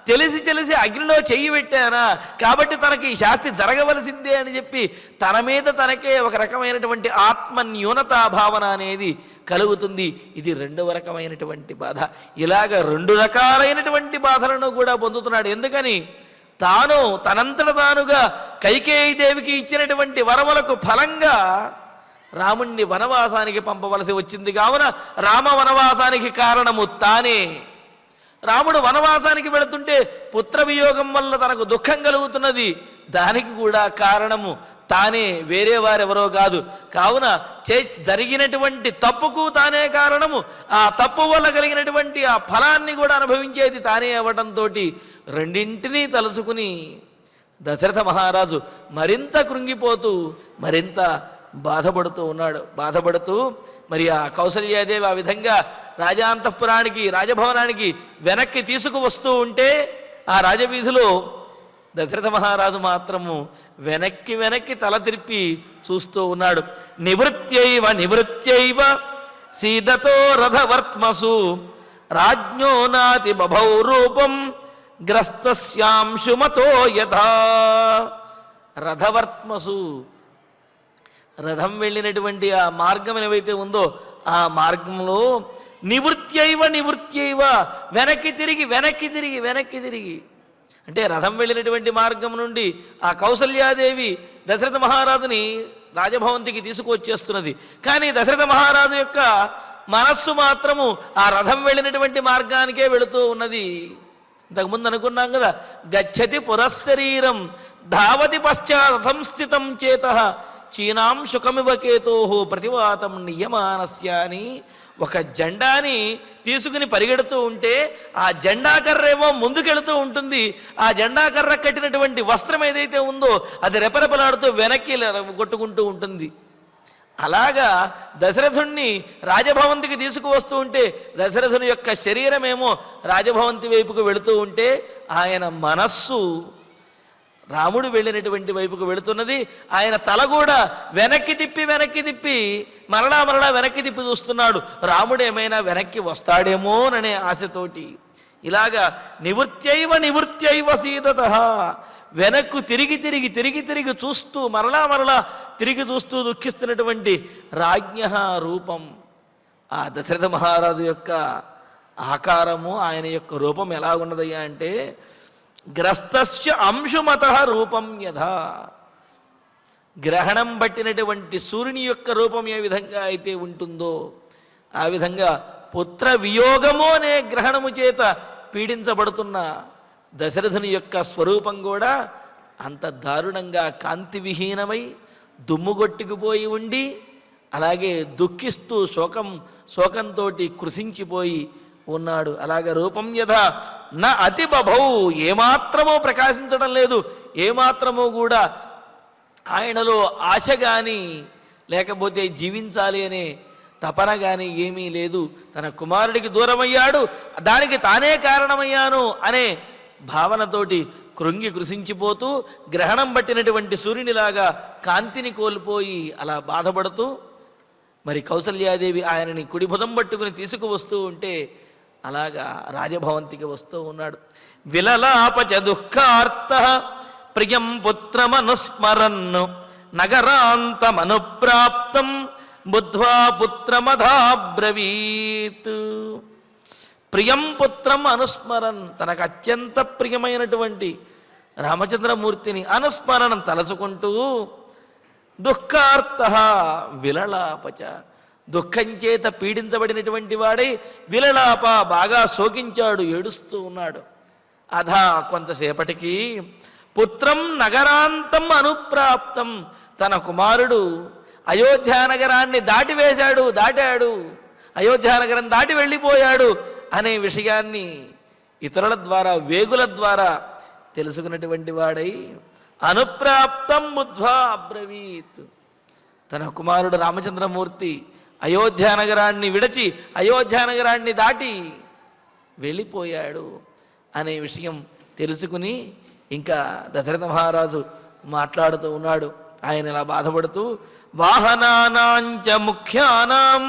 తెలిసి అగ్నిలో చెయ్యి పెట్టానా, కాబట్టి తనకి ఈ శాస్తి జరగవలసిందే అని చెప్పి తన మీద తనకే ఒక రకమైనటువంటి ఆత్మన్యూనతా భావన అనేది కలుగుతుంది. ఇది రెండవ రకమైనటువంటి బాధ. ఇలాగ రెండు రకాలైనటువంటి బాధలను కూడా పొందుతున్నాడు. ఎందుకని? తాను తనంతట తానుగా కైకేయీదేవికి ఇచ్చినటువంటి వరములకు ఫలంగా రాముణ్ణి వనవాసానికి పంపవలసి వచ్చింది. కావున రామ వనవాసానికి కారణము తానే. రాముడు వనవాసానికి వెళుతుంటే పుత్ర వియోగం వల్ల తనకు దుఃఖం కలుగుతున్నది. దానికి కూడా కారణము తానే, వేరే వారెవరో కాదు. కావున జరిగినటువంటి తప్పుకు తానే కారణము. ఆ తప్పు వల్ల కలిగినటువంటి ఆ ఫలాన్ని కూడా అనుభవించేది తానే అవ్వడంతో రెండింటినీ తలుచుకుని దశరథ మహారాజు మరింత కృంగిపోతూ మరింత బాధపడుతూ ఉన్నాడు. బాధపడుతూ మరి ఆ కౌసల్యాదేవి ఆ విధంగా రాజాంతఃపురానికి, రాజభవనానికి వెనక్కి తీసుకువస్తూ ఉంటే ఆ రాజవీధిలో దశరథ మహారాజు మాత్రము వెనక్కి తల తిరిపి చూస్తూ ఉన్నాడు. నివృత్యైవ సీదతో రథవర్త్మసు రాజ్ఞో నాతి బభౌ రూపం గ్రస్తస్యాంశుమతో యథా. రథవర్త్మసు, రథం వెళ్ళినటువంటి ఆ మార్గం ఏవైతే ఉందో ఆ మార్గంలో నివృత్యైవ వెనక్కి తిరిగి అంటే రథం వెళ్ళినటువంటి మార్గం నుండి ఆ కౌసల్యాదేవి దశరథ మహారాజుని రాజభవంతికి తీసుకువచ్చేస్తున్నది. కానీ దశరథ మహారాజు యొక్క మనస్సు మాత్రము ఆ రథం వెళ్ళినటువంటి మార్గానికే వెళుతూ ఉన్నది. ఇంతకుముందు అనుకున్నాం కదా, గచ్చతి పురశరీరం ధావతి పశ్చారథం స్థితం చేతః చీనాం శుకమివ కేతోహో ప్రతివాతం నియమానస్య అని ఒక జెండాని తీసుకుని పరిగెడుతూ ఉంటే ఆ జెండా కర్ర ఏమో ముందుకెళుతూ ఉంటుంది. ఆ జెండా కర్ర కట్టినటువంటి వస్త్రం ఏదైతే ఉందో అది రెపరెపలాడుతూ వెనక్కి కొట్టుకుంటూ ఉంటుంది. అలాగా దశరథుణ్ణి రాజభవంతికి తీసుకువస్తూ ఉంటే దశరథుని యొక్క శరీరమేమో రాజభవంతి వైపుకు వెళుతూ ఉంటే ఆయన మనస్సు రాముడు వెళ్ళినటువంటి వైపుకు వెళుతున్నది. ఆయన తల కూడా వెనక్కి తిప్పి మరలా వెనక్కి తిప్పి చూస్తున్నాడు. రాముడు ఏమైనా వెనక్కి వస్తాడేమోననే ఆశతోటి. ఇలాగా నివృత్యైవ సీదతః వెనక్కు తిరిగి చూస్తూ మరలా తిరిగి చూస్తూ దుఃఖిస్తున్నటువంటి రాజ్ఞ రూపం. ఆ దశరథ మహారాజు యొక్క ఆకారము, ఆయన యొక్క రూపం ఎలా ఉన్నదయ్యా అంటే గ్రస్తస్య అంశుమతః రూపం యథా. గ్రహణం పట్టినటువంటి సూర్యుని యొక్క రూపం ఏ విధంగా అయితే ఉంటుందో ఆ విధంగా పుత్ర వియోగము అనే గ్రహణము చేత పీడించబడుతున్న దశరథుని యొక్క స్వరూపం కూడా అంత దారుణంగా కాంతి విహీనమై దుమ్ముగొట్టుకుపోయి ఉండి అలాగే దుఃఖిస్తూ శోకంతో కృశించిపోయి ఉన్నాడు. అలాగే రూపం యథా నా అతి బభౌ, ఏమాత్రమో ప్రకాశించడం లేదు, ఏమాత్రమో కూడా ఆయనలో ఆశ కానీ లేకపోతే జీవించాలి అనే తపన కానీ ఏమీ లేదు. తన కుమారుడికి దూరమయ్యాడు, దానికి తానే కారణమయ్యాను అనే భావనతోటి కృశించిపోతూ గ్రహణం పట్టినటువంటి సూర్యునిలాగా కాంతిని కోల్పోయి అలా బాధపడుతూ మరి కౌసల్యాదేవి ఆయనని కుడి భుజం పట్టుకుని తీసుకువస్తూ ఉంటే అలాగా రాజభవంతికి వస్తూ ఉన్నాడు. విలలాపచ దుఃఖార్తః ప్రియం పుత్రమనుస్మరన్ నగరాంతమనుప్రాప్తం బుద్ధ్వా పుత్రమధాబ్రవీత్. ప్రియం పుత్రం అనుస్మరన్, తనకు అత్యంత ప్రియమైనటువంటి రామచంద్రమూర్తిని అనుస్మరణం తలచుకుంటూ దుఃఖార్తః విలలాపచ, దుఃఖం చేత పీడించబడినటువంటి వాడై విలలాప, బాగా శోకించాడు, ఏడుస్తూ ఉన్నాడు. అధా కొంతసేపటికి పుత్రం నగరాంతం అనుప్రాప్తం, తన కుమారుడు అయోధ్యానగరాన్ని దాటాడు, అయోధ్యానగరం దాటి వెళ్ళిపోయాడు అనే విషయాన్ని ఇతరుల ద్వారా వేగుల ద్వారా తెలుసుకున్నటువంటి వాడై అనుప్రాప్తం బుద్ధ్వా అబ్రవీత్, తన కుమారుడు రామచంద్రమూర్తి అయోధ్యానగరాన్ని విడిచి అయోధ్యానగరాన్ని దాటి వెళ్ళిపోయాడు అనే విషయం తెలుసుకుని ఇంకా దశరథ మహారాజు మాట్లాడుతూ ఉన్నాడు. ఆయన ఇలా బాధపడుతూ వాహనానాంచ ముఖ్యానాం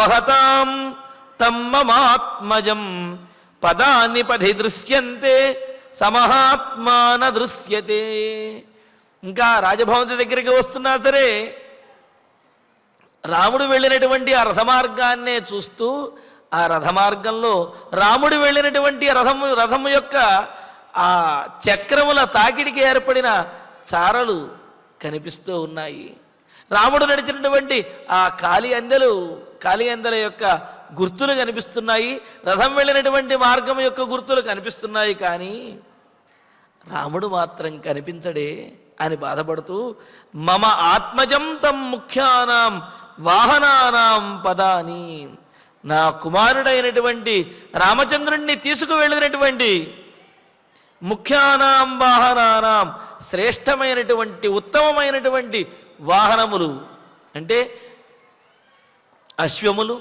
వహతాం తమ్మమాత్మజం పదాని పథి దృశ్యంతే సమహాత్మాన దృశ్యతే. ఇంకా రాజభవంతి దగ్గరికి వస్తున్నా సరే రాముడు వెళ్ళినటువంటి ఆ రథమార్గాన్నే చూస్తూ ఆ రథమార్గంలో రాముడు వెళ్ళినటువంటి రథము యొక్క ఆ చక్రముల తాకిడికి ఏర్పడిన చారలు కనిపిస్తూ ఉన్నాయి. రాముడు నడిచినటువంటి ఆ కాలి అందెల యొక్క గుర్తులు కనిపిస్తున్నాయి, రథం వెళ్ళినటువంటి మార్గం యొక్క గుర్తులు కనిపిస్తున్నాయి, కానీ రాముడు మాత్రం కనిపించడే అని బాధపడుతూ మమ ఆత్మజం తం ముఖ్యానాం వాహనానాం పదాని, నా కుమారుడైనటువంటి రామచంద్రుణ్ణి తీసుకువెళ్ళినటువంటి ముఖ్యానాం వాహనానాం శ్రేష్టమైనటువంటి ఉత్తమమైనటువంటి వాహనములు అంటే అశ్వములు,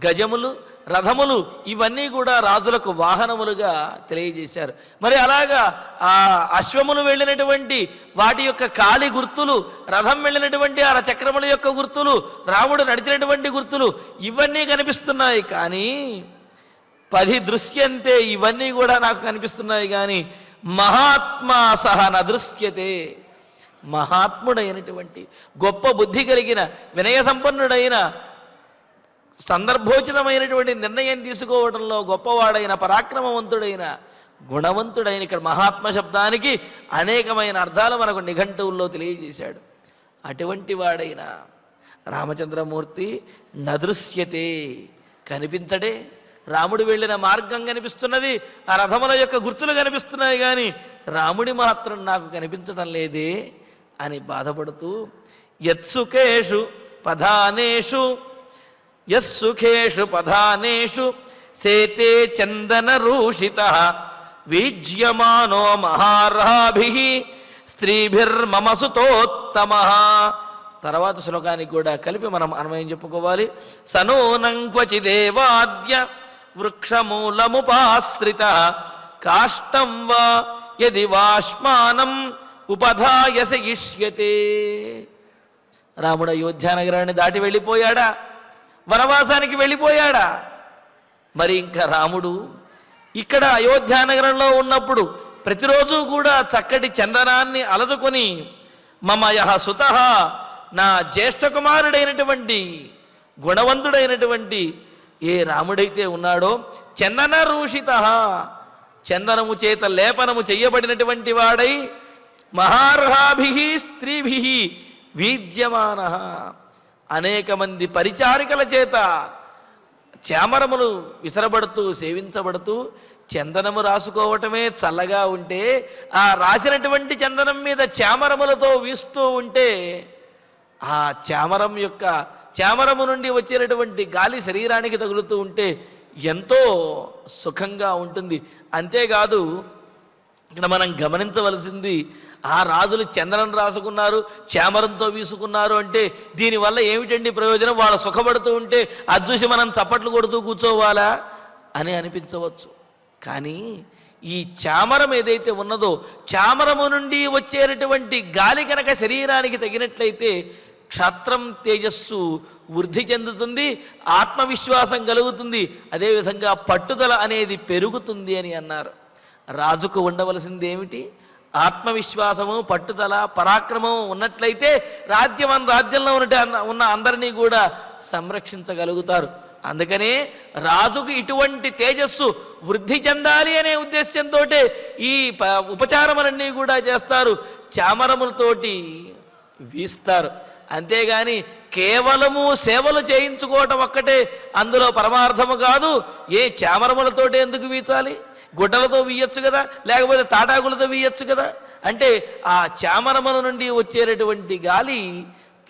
గజములు, రథములు ఇవన్నీ కూడా రాజులకు వాహనములుగా తెలియజేశారు. మరి అలాగా ఆ అశ్వములు వెళ్ళినటువంటి వాటి యొక్క కాలి గుర్తులు, రథం వెళ్ళినటువంటి ఆ చక్రముల యొక్క గుర్తులు, రాముడు నడిచినటువంటి గుర్తులు ఇవన్నీ కనిపిస్తున్నాయి, కానీ 10 దృశ్యంతే ఇవన్నీ కూడా నాకు కనిపిస్తున్నాయి, కానీ మహాత్మా సహ నదృశ్యతే, మహాత్ముడైనటువంటి గొప్ప బుద్ధి కలిగిన వినయ సంపన్నుడైన సందర్భోచితమైనటువంటి నిర్ణయం తీసుకోవడంలో గొప్పవాడైన పరాక్రమవంతుడైన గుణవంతుడైన, ఇక్కడ మహాత్మ శబ్దానికి అనేకమైన అర్థాలు మనకు నిఘంటువుల్లో తెలియజేశాడు. అటువంటి వాడైన రామచంద్రమూర్తి నదృశ్యతే కనిపించడే, రాముడు వెళ్ళిన మార్గం కనిపిస్తున్నది, ఆ రథముల యొక్క గుర్తులు కనిపిస్తున్నాయి, కానీ రాముడి మాత్రం నాకు కనిపించడం లేదే అని బాధపడుతూ యత్సుఖేషు పధానేషు యస్సుఖేషు పధానేషు సేతే చందన రూషితః వీజ్యమానో మహార్హాభిః స్త్రీభిర్మమ సుతోత్తమః. తర్వాత శ్లోకానికి కూడా కలిపి మనం అన్వయం చెప్పుకోవాలి. సనూనం క్వచిదేవాద్య వృక్షమూలముపాశ్రితః కాష్టం వా యది వాష్మానం ఉపధాయస ఇష్యతే. రాముడు అయోధ్యానగరాన్ని దాటి వెళ్ళిపోయాడా, వనవాసానికి వెళ్ళిపోయాడా? మరి ఇంకా రాముడు ఇక్కడ అయోధ్యానగరంలో ఉన్నప్పుడు ప్రతిరోజు కూడా చక్కటి చందనాన్ని అలదుకొని మమయః సుతః, నా జ్యేష్ఠ కుమారుడైనటువంటి గుణవంతుడైనటువంటి ఏ రాముడైతే ఉన్నాడో చందన రూషితః, చందనము చేత లేపనము చెయ్యబడినటువంటి వాడై మహార్హాభిః స్త్రీభిః వీజ్యమానః, అనేక మంది పరిచారికల చేత చామరములు విసరబడుతూ సేవించబడుతూ చందనము రాసుకోవటమే చల్లగా ఉంటే, ఆ రాసినటువంటి చందనం మీద చామరములతో వీస్తూ ఉంటే ఆ చామరము నుండి వచ్చేటటువంటి గాలి శరీరానికి తగులుతూ ఉంటే ఎంతో సుఖంగా ఉంటుంది. అంతేకాదు ఇక్కడ మనం గమనించవలసింది, ఆ రాజులు చందనం రాసుకున్నారు, చామరంతో వీసుకున్నారు అంటే దీనివల్ల ఏమిటండి ప్రయోజనం? వాళ్ళు సుఖపడుతూ ఉంటే అది చూసి మనం చప్పట్లు కొడుతూ కూర్చోవాలా అని అనిపించవచ్చు. కానీ ఈ చామరం ఏదైతే ఉన్నదో, చామరము నుండి వచ్చేటటువంటి గాలి కనుక శరీరానికి తగినట్లయితే క్షాత్రం తేజస్సు వృద్ధి చెందుతుంది, ఆత్మవిశ్వాసం కలుగుతుంది, అదేవిధంగా పట్టుదల అనేది పెరుగుతుంది అని అన్నారు. రాజుకు ఉండవలసింది ఏమిటి? ఆత్మవిశ్వాసము, పట్టుదల, పరాక్రమం ఉన్నట్లయితే రాజ్యంలో ఉన్న అందరినీ కూడా సంరక్షించగలుగుతారు. అందుకనే రాజుకు ఇటువంటి తేజస్సు వృద్ధి చెందాలి అనే ఉద్దేశంతో ఈ ఉపచారములన్నీ కూడా చేస్తారు, చామరములతోటి వీస్తారు. అంతేగాని కేవలము సేవలు చేయించుకోవటం ఒక్కటే అందులో పరమార్థము కాదు. ఏ చామరములతోటి ఎందుకు వీచాలి? గుడ్డలతో వీయచ్చు కదా, లేకపోతే తాటాకులతో వీయచ్చు కదా. అంటే ఆ చామరముల నుండి వచ్చేటటువంటి గాలి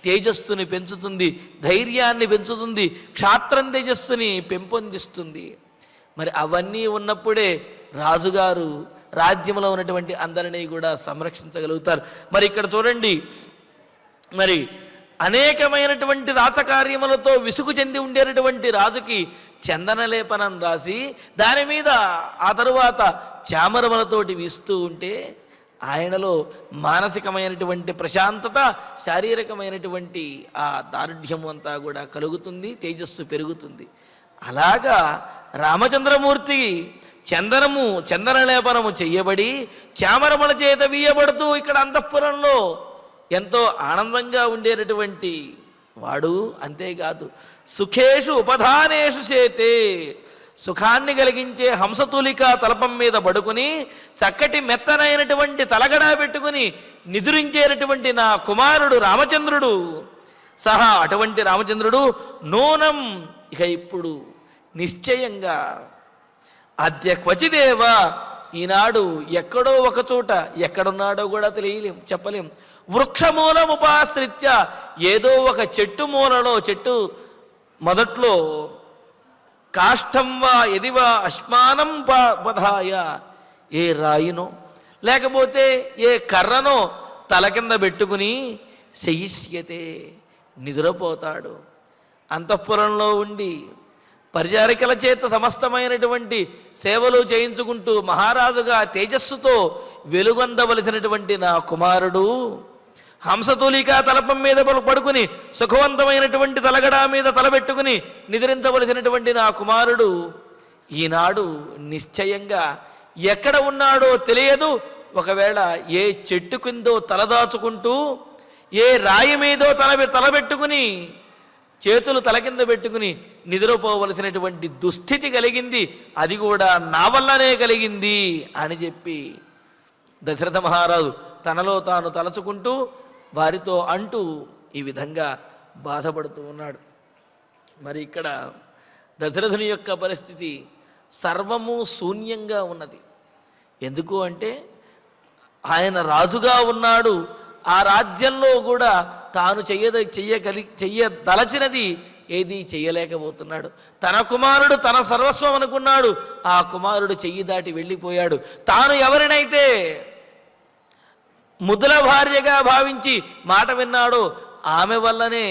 తేజస్సుని పెంచుతుంది, ధైర్యాన్ని పెంచుతుంది, క్షాత్రం తేజస్సుని పెంపొందిస్తుంది. మరి అవన్నీ ఉన్నప్పుడే రాజుగారు రాజ్యంలో ఉన్నటువంటి అందరినీ కూడా సంరక్షించగలుగుతారు. మరి ఇక్కడ చూడండి, మరి అనేకమైనటువంటి రాసకార్యములతో విసుగు చెంది ఉండేటటువంటి రాజుకి చందనలేపనం రాసి దాని మీద ఆ తరువాత చామరములతోటి వీస్తూ ఉంటే ఆయనలో మానసికమైనటువంటి ప్రశాంతత, శారీరకమైనటువంటి ఆ దారుఢ్యం అంతా కూడా కలుగుతుంది, తేజస్సు పెరుగుతుంది. అలాగా రామచంద్రమూర్తి చందనలేపనము చెయ్యబడి చామరముల చేత వీయబడుతూ ఇక్కడ అంతఃపురంలో ఎంతో ఆనందంగా ఉండేటటువంటి వాడు. అంతేకాదు సుఖేషు ఉపధానేషు చేతే, సుఖాన్ని కలిగించే హంసతూలిక తలపం మీద పడుకుని చక్కటి మెత్తనైనటువంటి తలగడా పెట్టుకుని నిద్రించేటటువంటి నా కుమారుడు రామచంద్రుడు సహా అటువంటి రామచంద్రుడు నూనం ఇక ఇప్పుడు నిశ్చయంగా అద్య క్వచిదేవ ఈనాడు ఎక్కడో ఒక చోట ఎక్కడున్నాడో కూడా తెలియలేం, చెప్పలేం. వృక్షమూలముపాశ్రిత్య ఏదో ఒక చెట్టు మూలలో, చెట్టు మొదట్లో కాష్టం వా ఎదివా అశ్మానం పధాయ ఏ రాయినో లేకపోతే ఏ కర్రనో తల కింద పెట్టుకుని శయిష్యతే నిద్రపోతాడు. అంతఃపురంలో ఉండి పరిచారికల చేత సమస్తమైనటువంటి సేవలు చేయించుకుంటూ మహారాజుగా తేజస్సుతో వెలుగొందవలసినటువంటి నా కుమారుడు హంసతూలికా తలపం మీద పడుకుని సుఖవంతమైనటువంటి తలగడా మీద తలబెట్టుకుని నిద్రించవలసినటువంటి నా కుమారుడు ఈనాడు నిశ్చయంగా ఎక్కడ ఉన్నాడో తెలియదు. ఒకవేళ ఏ చెట్టు కిందో తలదాచుకుంటూ ఏ రాయి మీదో తలబెట్టుకుని చేతులు తల కింద పెట్టుకుని నిద్రపోవలసినటువంటి దుస్థితి కలిగింది. అది కూడా నా వల్లనే కలిగింది అని చెప్పి దశరథ మహారాజు తనలో తాను తలచుకుంటూ వారితో అంటూ ఈ విధంగా బాధపడుతూ ఉన్నాడు. మరి ఇక్కడ దశరథుని యొక్క పరిస్థితి సర్వము శూన్యంగా ఉన్నది. ఎందుకు అంటే ఆయన రాజుగా ఉన్నాడు. ఆ రాజ్యంలో కూడా తాను చెయ్యదలచినది ఏది చెయ్యలేకపోతున్నాడు. తన కుమారుడు తన సర్వస్వం అనుకున్నాడు, ఆ కుమారుడు చెయ్యి దాటి వెళ్ళిపోయాడు. తాను ఎవరినైతే ముద్దుల భార్యగా భావించి మాట విన్నాడో ఆమె వల్లనే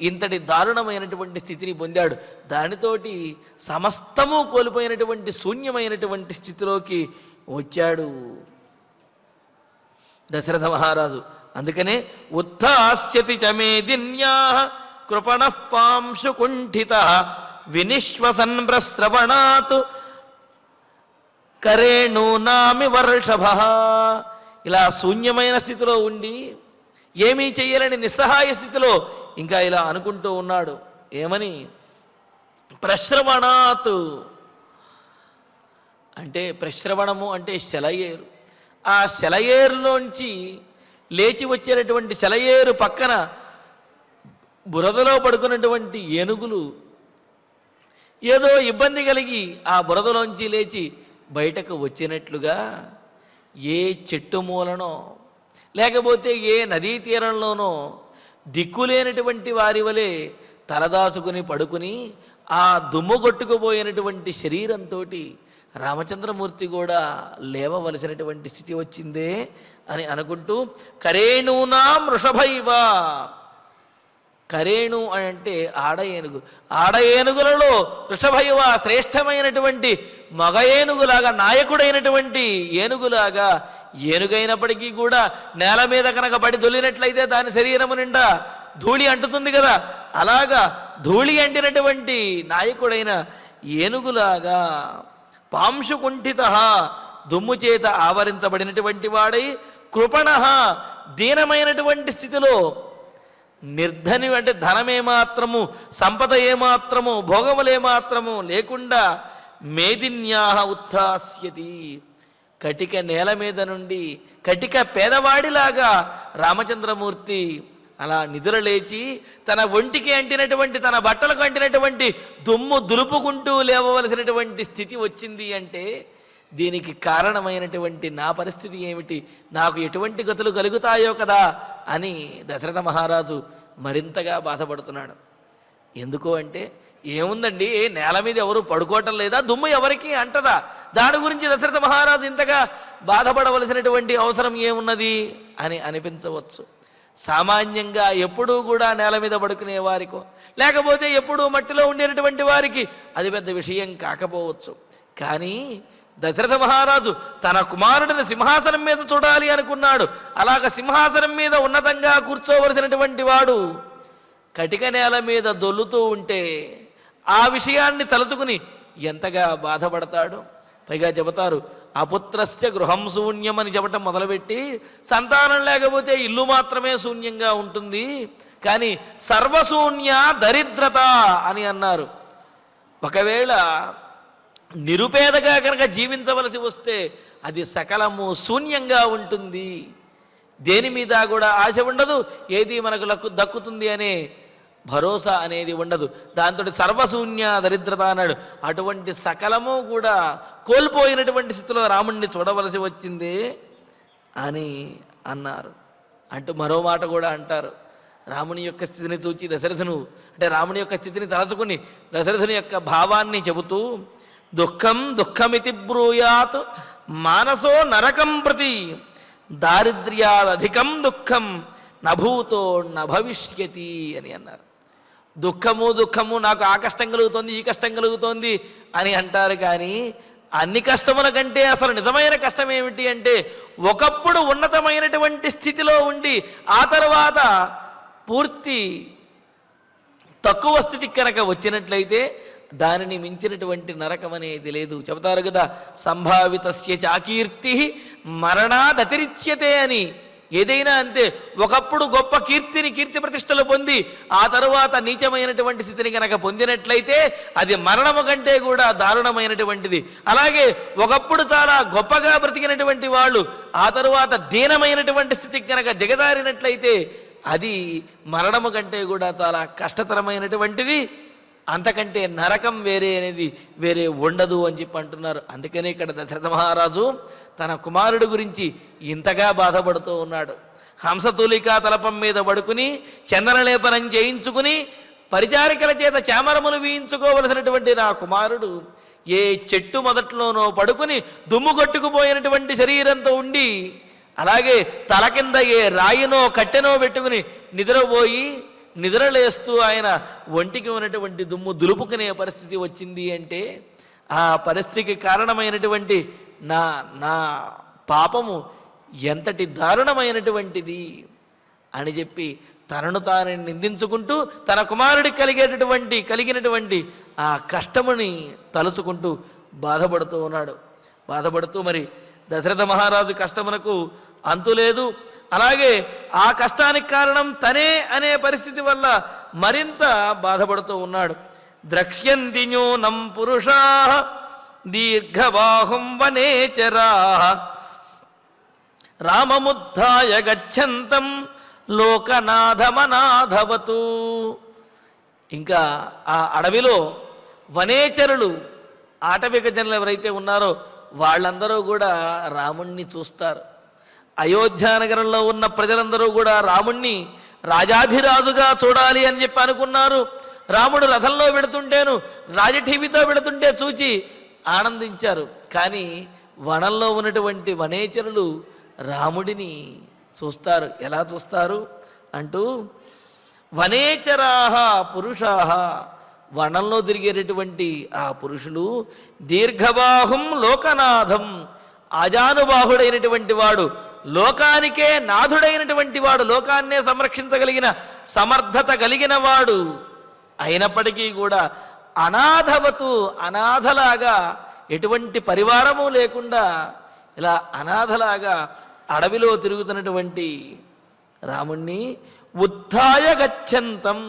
ఇంతటి దారుణమైనటువంటి స్థితిని పొందాడు. దానితోటి సమస్తము కోల్పోయినటువంటి శూన్యమైనటువంటి స్థితిలోకి వచ్చాడు దశరథ మహారాజు. అందుకనే ఉత్థాస్యతి చమేదిన్యా కృపణ పాంశుకుంఠిత వినిశ్వసన్ ప్రశ్రవణాత్ కరేణూనామి వర్షభ. ఇలా శూన్యమైన స్థితిలో ఉండి ఏమీ చెయ్యలేని నిస్సహాయ స్థితిలో ఇంకా ఇలా అనుకుంటూ ఉన్నాడు. ఏమని? ప్రశ్రవణాత్ అంటే ప్రశ్రవణము అంటే సెలయేరు. ఆ సెలయేరులోంచి లేచి వచ్చేటటువంటి సెలయేరు పక్కన బురదలో పడుకున్నటువంటి ఏనుగులు ఏదో ఇబ్బంది కలిగి ఆ బురదలోంచి లేచి బయటకు వచ్చినట్లుగా ఏ చెట్టు మూలనో లేకపోతే ఏ నదీ తీరంలోనో దిక్కులేనటువంటి వారి వలె తలదాచుకుని పడుకుని ఆ దుమ్ము కొట్టుకుపోయినటువంటి శరీరంతో రామచంద్రమూర్తి కూడా లేవవలసినటువంటి స్థితి వచ్చిందే అని అనుకుంటూ కరేణూనాం వృషభైవ. కరేణు అని అంటే ఆడ ఏనుగు. ఆడ ఏనుగులలో వృషభైవ శ్రేష్టమైనటువంటి మగ ఏనుగులాగా, నాయకుడైనటువంటి ఏనుగులాగా, ఏనుగైనప్పటికీ కూడా నేల మీద కనుక పడి దొల్లినట్లయితే దాని శరీరము నిండా ధూళి అంటుతుంది కదా, అలాగా ధూళి అంటినటువంటి నాయకుడైన ఏనుగులాగా పాంశుకుంఠిత దుమ్ము చేత ఆవరించబడినటువంటి వాడై కృపణ దీనమైనటువంటి స్థితిలో నిర్ధని అంటే ధనమేమాత్రము సంపద ఏమాత్రము భోగములేమాత్రము లేకుండా మేదిన్యా ఉత్థాస్యతి కటిక నేల మీద నుండి కటిక పేదవాడిలాగా రామచంద్రమూర్తి అలా నిద్రలేచి తన ఒంటికి అంటినటువంటి తన బట్టలకు అంటినటువంటి దుమ్ము దులుపుకుంటూ లేవవలసినటువంటి స్థితి వచ్చింది అంటే దీనికి కారణమైనటువంటి నా పరిస్థితి ఏమిటి, నాకు ఎటువంటి గతులు కలుగుతాయో కదా అని దశరథ మహారాజు మరింతగా బాధపడుతున్నాడు. ఎందుకు అంటే ఏముందండి, నేల మీద ఎవరు పడుకోవటం లేదా, దుమ్ము ఎవరికి అంటదా, దాని గురించి దశరథ మహారాజు ఇంతగా బాధపడవలసినటువంటి అవసరం ఏమున్నది అని అనిపించవచ్చు. సామాన్యంగా ఎప్పుడూ కూడా నేల మీద పడుకునే వారికో లేకపోతే ఎప్పుడూ మట్టిలో ఉండేటటువంటి వారికి అది పెద్ద విషయం కాకపోవచ్చు. కానీ దశరథ మహారాజు తన కుమారుడిని సింహాసనం మీద చూడాలి అనుకున్నాడు. అలాగ సింహాసనం మీద ఉన్నతంగా కూర్చోవలసినటువంటి వాడు కటిక నేల మీద దొల్లుతూ ఉంటే ఆ విషయాన్ని తలుచుకుని ఎంతగా బాధపడతాడు. పైగా చెబుతారు అపుత్రస్య గృహం శూన్యం అని చెప్పటం మొదలుపెట్టి సంతానం లేకపోతే ఇల్లు మాత్రమే శూన్యంగా ఉంటుంది, కానీ సర్వశూన్య దరిద్రత అని అన్నారు. ఒకవేళ నిరుపేదగా కనుక జీవించవలసి వస్తే అది సకలము శూన్యంగా ఉంటుంది, దేని మీద కూడా ఆశ ఉండదు, ఏది మనకు దక్కుతుంది అనే భరోసా అనేది ఉండదు. దాంతో సర్వశూన్య దరిద్రత అన్నాడు. అటువంటి సకలము కూడా కోల్పోయినటువంటి స్థితిలో రాముణ్ణి చూడవలసి వచ్చింది అని అన్నారు. అంటూ మరో మాట కూడా అంటారు. రాముని యొక్క స్థితిని చూచి దశరథును, అంటే రాముని యొక్క స్థితిని తలచుకుని దశరథుని యొక్క భావాన్ని చెబుతూ, దుఃఖం దుఃఖమితి బ్రూయాత్ మానసో నరకం ప్రతి దారిద్ర్యాదధికం దుఃఖం నభూతో నభవిష్యతి అని అన్నారు. దుఃఖము దుఃఖము, నాకు ఆ కష్టం కలుగుతోంది, ఈ కష్టం కలుగుతోంది అని అంటారు. కానీ అన్ని కష్టముల కంటే అసలు నిజమైన కష్టం ఏమిటి అంటే, ఒకప్పుడు ఉన్నతమైనటువంటి స్థితిలో ఉండి ఆ తర్వాత పూర్తి తక్కువ స్థితికి కనుక వచ్చినట్లయితే దానిని మించినటువంటి నరకం అనేది లేదు. చెబుతారు కదా, సంభావితస్య చాకీర్తి మరణాదతిరిచ్యతే అని. ఏదైనా అంతే, ఒకప్పుడు గొప్ప కీర్తి ప్రతిష్టలు పొంది ఆ తరువాత నీచమైనటువంటి స్థితిని కనుక పొందినట్లయితే అది మరణము కంటే కూడా దారుణమైనటువంటిది. అలాగే ఒకప్పుడు చాలా గొప్పగా బ్రతికినటువంటి వాళ్ళు ఆ తరువాత దీనమైనటువంటి స్థితికి కనుక దిగజారినట్లయితే అది మరణము కంటే కూడా చాలా కష్టతరమైనటువంటిది. అంతకంటే నరకం వేరే ఉండదు అని చెప్పి అంటున్నారు. అందుకనే ఇక్కడ దశరథ మహారాజు తన కుమారుడు గురించి ఇంతగా బాధపడుతూ ఉన్నాడు. హంసతూలికా తలపం మీద పడుకుని చందనలేపనం చేయించుకుని పరిచారికల చేత చామరములు వీయించుకోవలసినటువంటి నా కుమారుడు ఏ చెట్టు మొదట్లోనో పడుకుని దుమ్ము కొట్టుకుపోయినటువంటి శరీరంతో ఉండి, అలాగే తల కింద ఏ రాయినో కట్టెనో పెట్టుకుని నిద్రపోయి నిద్రలేస్తూ ఆయన ఒంటికి ఉన్నటువంటి దుమ్ము దులుపుకునే పరిస్థితి వచ్చింది అంటే ఆ పరిస్థితికి కారణమైనటువంటి నా పాపము ఎంతటి దారుణమైనటువంటిది అని చెప్పి తనను తాను నిందించుకుంటూ తన కుమారుడికి కలిగినటువంటి ఆ కష్టముని తలుచుకుంటూ బాధపడుతూ ఉన్నాడు. బాధపడుతూ మరి దశరథ మహారాజు కష్టమునకు అంతులేదు. అలాగే ఆ కష్టానికి కారణం తనే అనే పరిస్థితి వల్ల మరింత బాధపడుతూ ఉన్నాడు. ద్రక్ష్యంతి న్యూనం పురుషా దీర్ఘబాహుం వనేచరా రామముద్ధాయ గచ్చంతం లోకనాథమనాథవతు. ఇంకా ఆ అడవిలో వనేచరులు, ఆటవిక జనులు ఎవరైతే ఉన్నారో వాళ్ళందరూ కూడా రాముణ్ణి చూస్తారు. అయోధ్యానగరంలో ఉన్న ప్రజలందరూ కూడా రాముణ్ణి రాజాధిరాజుగా చూడాలి అని చెప్పి అనుకున్నారు. రాముడు రథంలో వెళుతుంటేను రాజఠీవితో వెళుతుంటే చూచి ఆనందించారు. కానీ వనంలో ఉన్నటువంటి వనేచరులు రాముడిని చూస్తారు. ఎలా చూస్తారు అంటూ, వనేచరాహ పురుషాహ, వనంలో తిరిగేటటువంటి ఆ పురుషులు, దీర్ఘబాహుం లోకనాథం, ఆజానుబాహుడైనటువంటి వాడు, లోకానికే నాథుడైనటువంటి వాడు, లోకాన్నే సంరక్షించగలిగిన సమర్థత కలిగిన వాడు అయినప్పటికీ కూడా అనాథవతు, అనాథలాగా, ఎటువంటి పరివారము లేకుండా ఇలా అనాథలాగా అడవిలో తిరుగుతున్నటువంటి రాముణ్ణి ఉత్థాయ గచ్చంతం,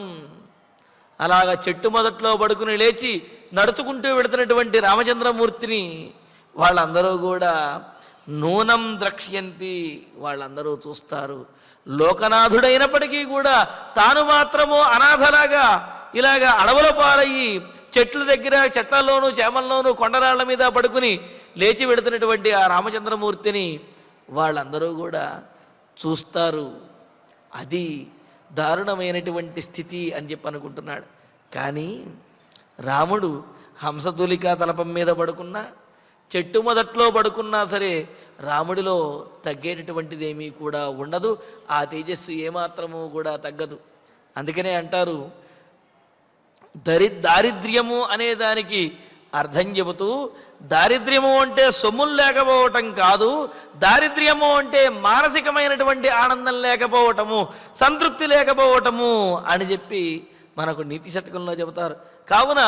అలాగా చెట్టు మొదట్లో పడుకుని లేచి నడుచుకుంటూ వెళుతున్నటువంటి రామచంద్రమూర్తిని వాళ్ళందరూ కూడా నూనం ద్రక్ష్యంతి, వాళ్ళందరూ చూస్తారు. లోకనాథుడైనప్పటికీ కూడా తాను మాత్రము అనాథలాగా ఇలాగా అడవుల పారయ్యి చెట్ల దగ్గర, చెట్లలోనూ చేమల్లోనూ కొండరాళ్ల మీద పడుకుని లేచి వెళుతున్నటువంటి ఆ రామచంద్రమూర్తిని వాళ్ళందరూ కూడా చూస్తారు. అది దారుణమైనటువంటి స్థితి అని చెప్పి అనుకుంటున్నాడు. కానీ రాముడు హంసతూలికా తలపం మీద పడుకున్నా, చెట్టు మొదట్లో పడుకున్నా సరే రాముడిలో తగ్గేటటువంటిది ఏమీ కూడా ఉండదు. ఆ తేజస్సు ఏమాత్రము కూడా తగ్గదు. అందుకనే అంటారు, దారిద్ర్యము అనే దానికి అర్థం చెబుతూ, దారిద్ర్యము అంటే సొమ్ములు లేకపోవటం కాదు, దారిద్ర్యము అంటే మానసికమైనటువంటి ఆనందం లేకపోవటము, సంతృప్తి లేకపోవటము అని చెప్పి మనకు నీతి శతకంలో చెబుతారు. కావున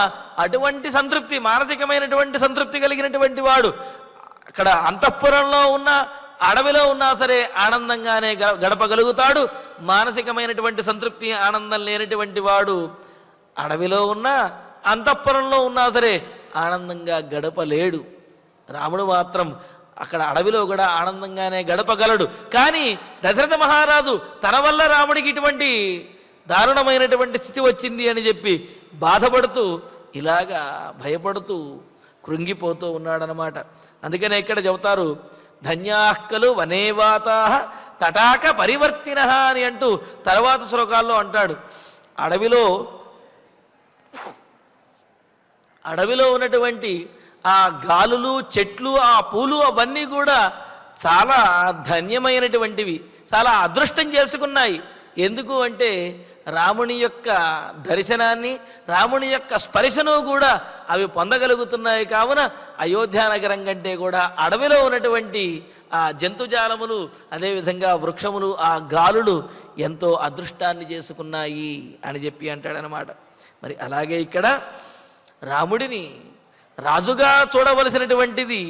అటువంటి సంతృప్తి, మానసికమైనటువంటి సంతృప్తి కలిగినటువంటి వాడు అక్కడ అంతఃపురంలో ఉన్న, అడవిలో ఉన్నా సరే ఆనందంగానే గడపగలుగుతాడు. మానసికమైనటువంటి సంతృప్తి, ఆనందం లేనటువంటి వాడు అడవిలో ఉన్నా, అంతఃపురంలో ఉన్నా సరే ఆనందంగా గడపలేడు. రాముడు మాత్రం అక్కడ అడవిలో కూడా ఆనందంగానే గడపగలడు. కానీ దశరథ మహారాజు తన వల్ల రాముడికి ఇటువంటి దారుణమైనటువంటి స్థితి వచ్చింది అని చెప్పి బాధపడుతూ ఇలాగా భయపడుతూ కృంగిపోతూ ఉన్నాడనమాట. అందుకనే ఇక్కడ చెబుతారు, ధన్యాహ్కలు వనేవాతా తటాక పరివర్తిన అని అంటూ తర్వాత శ్లోకాల్లో అంటాడు. అడవిలో ఉన్నటువంటి ఆ గాలులు, చెట్లు, ఆ పూలు అవన్నీ కూడా చాలా ధన్యమైనటువంటివి, చాలా అదృష్టం చేసుకున్నాయి. ఎందుకు అంటే రాముని యొక్క దర్శనాన్ని, రాముని యొక్క స్పర్శను కూడా అవి పొందగలుగుతున్నాయి. కావున అయోధ్యానగరం కంటే కూడా అడవిలో ఉన్నటువంటి ఆ జంతుజాలములు, అదేవిధంగా వృక్షములు, ఆ గాలులు ఎంతో అదృష్టాన్ని చేసుకున్నాయి అని చెప్పి అంటాడనమాట. మరి అలాగే ఇక్కడ రాముడిని రాజుగా చూడవలసినటువంటిది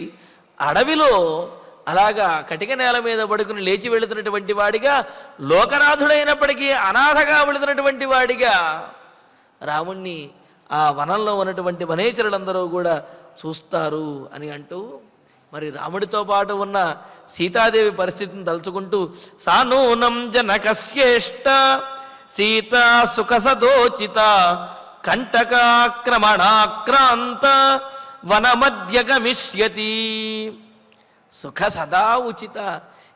అడవిలో అలాగా కటిక నేల మీద పడుకుని లేచి వెళుతున్నటువంటి వాడిగా, లోకనాథుడైనప్పటికీ అనాథగా వెళుతున్నటువంటి వాడిగా రాముణ్ణి ఆ వనంలో ఉన్నటువంటి వనేచరులందరూ కూడా చూస్తారు అని అంటూ, మరి రాముడితో పాటు ఉన్న సీతాదేవి పరిస్థితిని తలుచుకుంటూ, సానూనం జనకశ్యేష్ట సీతా సుఖసదోచిత కంటకాక్రమణాక్రాంత వనమధ్య గమిష్యతి. సుఖ సదా ఉచిత,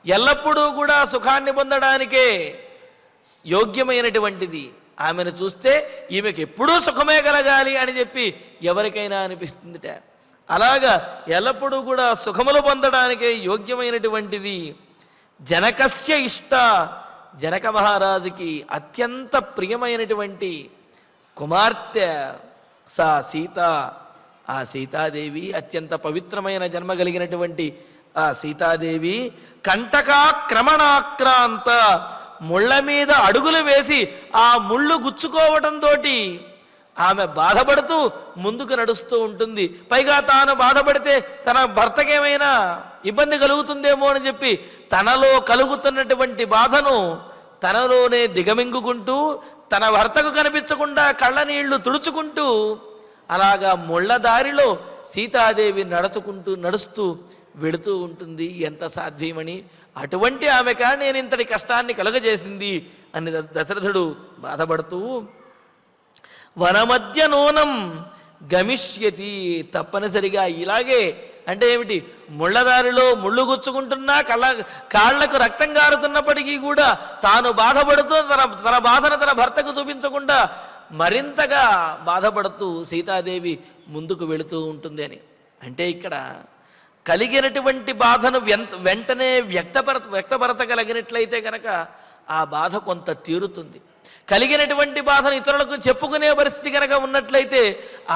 ఎల్లప్పుడూ కూడా సుఖాన్ని పొందడానికే యోగ్యమైనటువంటిది. ఆమెను చూస్తే ఈమెకు ఎప్పుడూ సుఖమే కలగాలి అని చెప్పి ఎవరికైనా అనిపిస్తుందిట. అలాగా ఎల్లప్పుడూ కూడా సుఖములు పొందడానికే యోగ్యమైనటువంటిది. జనకస్య ఇష్ట, జనక మహారాజుకి అత్యంత ప్రియమైనటువంటి కుమార్తె సా సీత. ఆ సీతాదేవి అత్యంత పవిత్రమైన జన్మ కలిగినటువంటి ఆ సీతాదేవి కంటకాక్రమణాక్రాంత, ముళ్ళ మీద అడుగులు వేసి ఆ ముళ్ళు గుచ్చుకోవడంతో ఆమె బాధపడుతూ ముందుకు నడుస్తూ ఉంటుంది. పైగా తాను బాధపడితే తన భర్తకేమైనా ఇబ్బంది కలుగుతుందేమో అని చెప్పి తనలో కలుగుతున్నటువంటి బాధను తనలోనే దిగమింగుకుంటూ, తన భర్తకు కనిపించకుండా కళ్ళ నీళ్లు తుడుచుకుంటూ అలాగా ముళ్ళ దారిలో సీతాదేవి నడుస్తూ వెళుతూ ఉంటుంది. ఎంత సాధ్యమని, అటువంటి ఆమెక నేను ఇంతటి కష్టాన్ని కలుగజేసింది అని దశరథుడు బాధపడుతూ, వనమధ్య నూనం గమిష్యతి, తప్పనిసరిగా ఇలాగే అంటే ఏమిటి, ముళ్ళదారిలో ముళ్ళు గుచ్చుకుంటున్నా కాళ్లకు రక్తం కారుతున్నప్పటికీ కూడా తాను బాధపడుతూ తన బాధను తన భర్తకు చూపించకుండా మరింతగా బాధపడుతూ సీతాదేవి ముందుకు వెళుతూ ఉంటుంది అని. అంటే ఇక్కడ కలిగినటువంటి బాధను వెంటనే వ్యక్తపరచగలిగినట్లయితే కనుక ఆ బాధ కొంత తీరుతుంది. కలిగినటువంటి బాధను ఇతరులకు చెప్పుకునే పరిస్థితి కనుక ఉన్నట్లయితే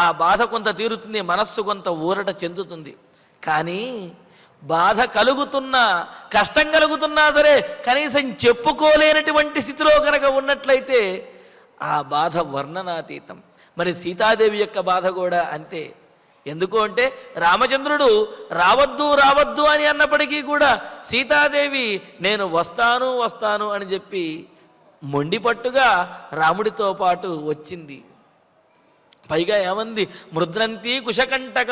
ఆ బాధ కొంత తీరుతుంది, మనస్సు కొంత ఊరట చెందుతుంది. కానీ బాధ కలుగుతున్నా, కష్టం కలుగుతున్నా సరే కనీసం చెప్పుకోలేనటువంటి స్థితిలో కనుక ఉన్నట్లయితే ఆ బాధ వర్ణనాతీతం. మరి సీతాదేవి యొక్క బాధ కూడా అంతే. ఎందుకు అంటే రామచంద్రుడు రావద్దు అని అన్నప్పటికీ కూడా సీతాదేవి నేను వస్తాను అని చెప్పి మొండిపట్టుగా రాముడితో పాటు వచ్చింది. పైగా ఏమంది, మృద్రంతి కుశకంటక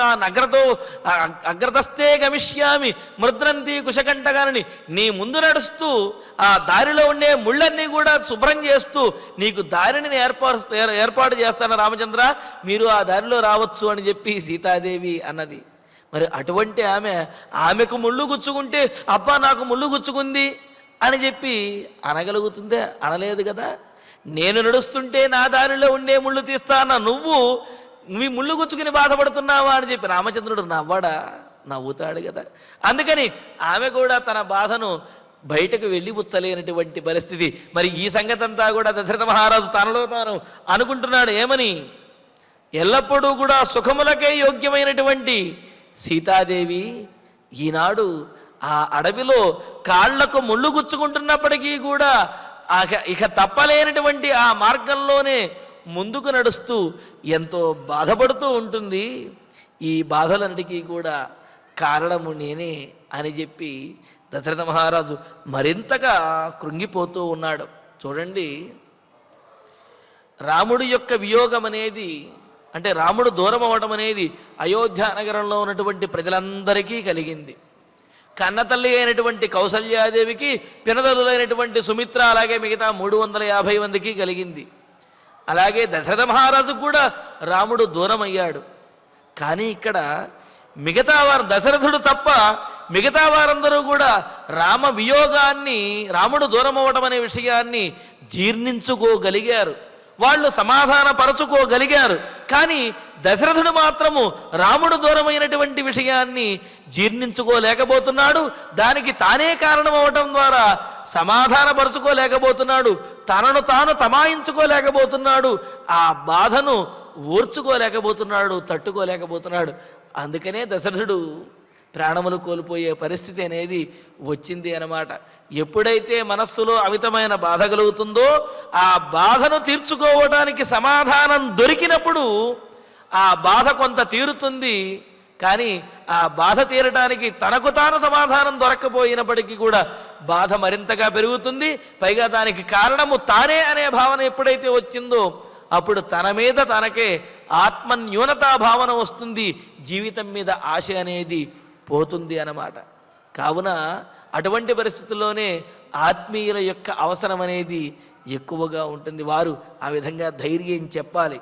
అగ్రతస్తే గమిష్యామి మృద్రంతి కుశకంటకాని, నీ ముందు నడుస్తూ ఆ దారిలో ఉండే ముళ్ళన్నీ కూడా శుభ్రం చేస్తూ నీకు దారిని ఏర్పాటు చేస్తాను రామచంద్ర, మీరు ఆ దారిలో రావచ్చు అని చెప్పి సీతాదేవి అన్నది. మరి అటువంటి ఆమెకు ముళ్ళు గుచ్చుకుంటే అబ్బా నాకు ముళ్ళు గుచ్చుకుంది అని చెప్పి అనగలుగుతుందే? అనలేదు కదా. నేను నడుస్తుంటే నా దారిలో ఉండే ముళ్ళు తీస్తానా, నువ్వు మీ ముళ్ళు గుచ్చుకుని బాధపడుతున్నావా అని చెప్పి రామచంద్రుడు నవ్వుతాడు కదా. అందుకని ఆమె కూడా తన బాధను బయటకు వెళ్ళిపుచ్చలేనటువంటి పరిస్థితి. మరి ఈ సంగతి అంతా కూడా దశరథ మహారాజు తనలో తాను అనుకుంటున్నాడు. ఏమని, ఎల్లప్పుడూ కూడా సుఖములకే యోగ్యమైనటువంటి సీతాదేవి ఈనాడు ఆ అడవిలో కాళ్లకు ముళ్ళు గుచ్చుకుంటున్నప్పటికీ కూడా ఇక తప్పలేనటువంటి ఆ మార్గంలోనే ముందుకు నడుస్తూ ఎంతో బాధపడుతూ ఉంటుంది. ఈ బాధలన్నిటికీ కూడా కారణము నేనే అని చెప్పి దశరథ మహారాజు మరింతగా కృంగిపోతూ ఉన్నాడు. చూడండి, రాముడి యొక్క వియోగం అనేది, అంటే రాముడు దూరం అవ్వటం అనేది అయోధ్య నగరంలో ఉన్నటువంటి ప్రజలందరికీ కలిగింది. కన్నతల్లి అయినటువంటి కౌసల్యాదేవికి, పినదరులైనటువంటి సుమిత్ర, అలాగే మిగతా 350 మందికి కలిగింది. అలాగే దశరథ మహారాజుకు కూడా రాముడు దూరం అయ్యాడు. కానీ ఇక్కడ మిగతా వారు, దశరథుడు తప్ప మిగతా వారందరూ కూడా రామ వియోగాన్ని, రాముడు దూరం అవ్వడం అనే విషయాన్ని జీర్ణించుకోగలిగారు, వాళ్ళు సమాధానపరచుకోగలిగారు. కానీ దశరథుడు మాత్రము రాముడు దూరమైనటువంటి విషయాన్ని జీర్ణించుకోలేకపోతున్నాడు. దానికి తానే కారణం అవటం ద్వారా సమాధానపరుచుకోలేకపోతున్నాడు, తనను తాను తమాయించుకోలేకపోతున్నాడు, ఆ బాధను ఓర్చుకోలేకపోతున్నాడు, తట్టుకోలేకపోతున్నాడు. అందుకనే దశరథుడు ప్రాణములు కోల్పోయే పరిస్థితి అనేది వచ్చింది అన్నమాట. ఎప్పుడైతే మనస్సులో అమితమైన బాధ కలుగుతుందో, ఆ బాధను తీర్చుకోవడానికి సమాధానం దొరికినప్పుడు ఆ బాధ కొంత తీరుతుంది. కానీ ఆ బాధ తీరడానికి తనకు తాను సమాధానం దొరక్కపోయినప్పటికీ కూడా బాధ మరింతగా పెరుగుతుంది. పైగా దానికి కారణము తానే అనే భావన ఎప్పుడైతే వచ్చిందో అప్పుడు తన మీద తనకే ఆత్మన్యూనతా భావన వస్తుంది, జీవితం మీద ఆశ అనేది పోతుంది అన్నమాట. కావున అటువంటి పరిస్థితుల్లోనే ఆత్మీయుల యొక్క అవసరం అనేది ఎక్కువగా ఉంటుంది. వారు ఆ విధంగా ధైర్యం చెప్పాలి.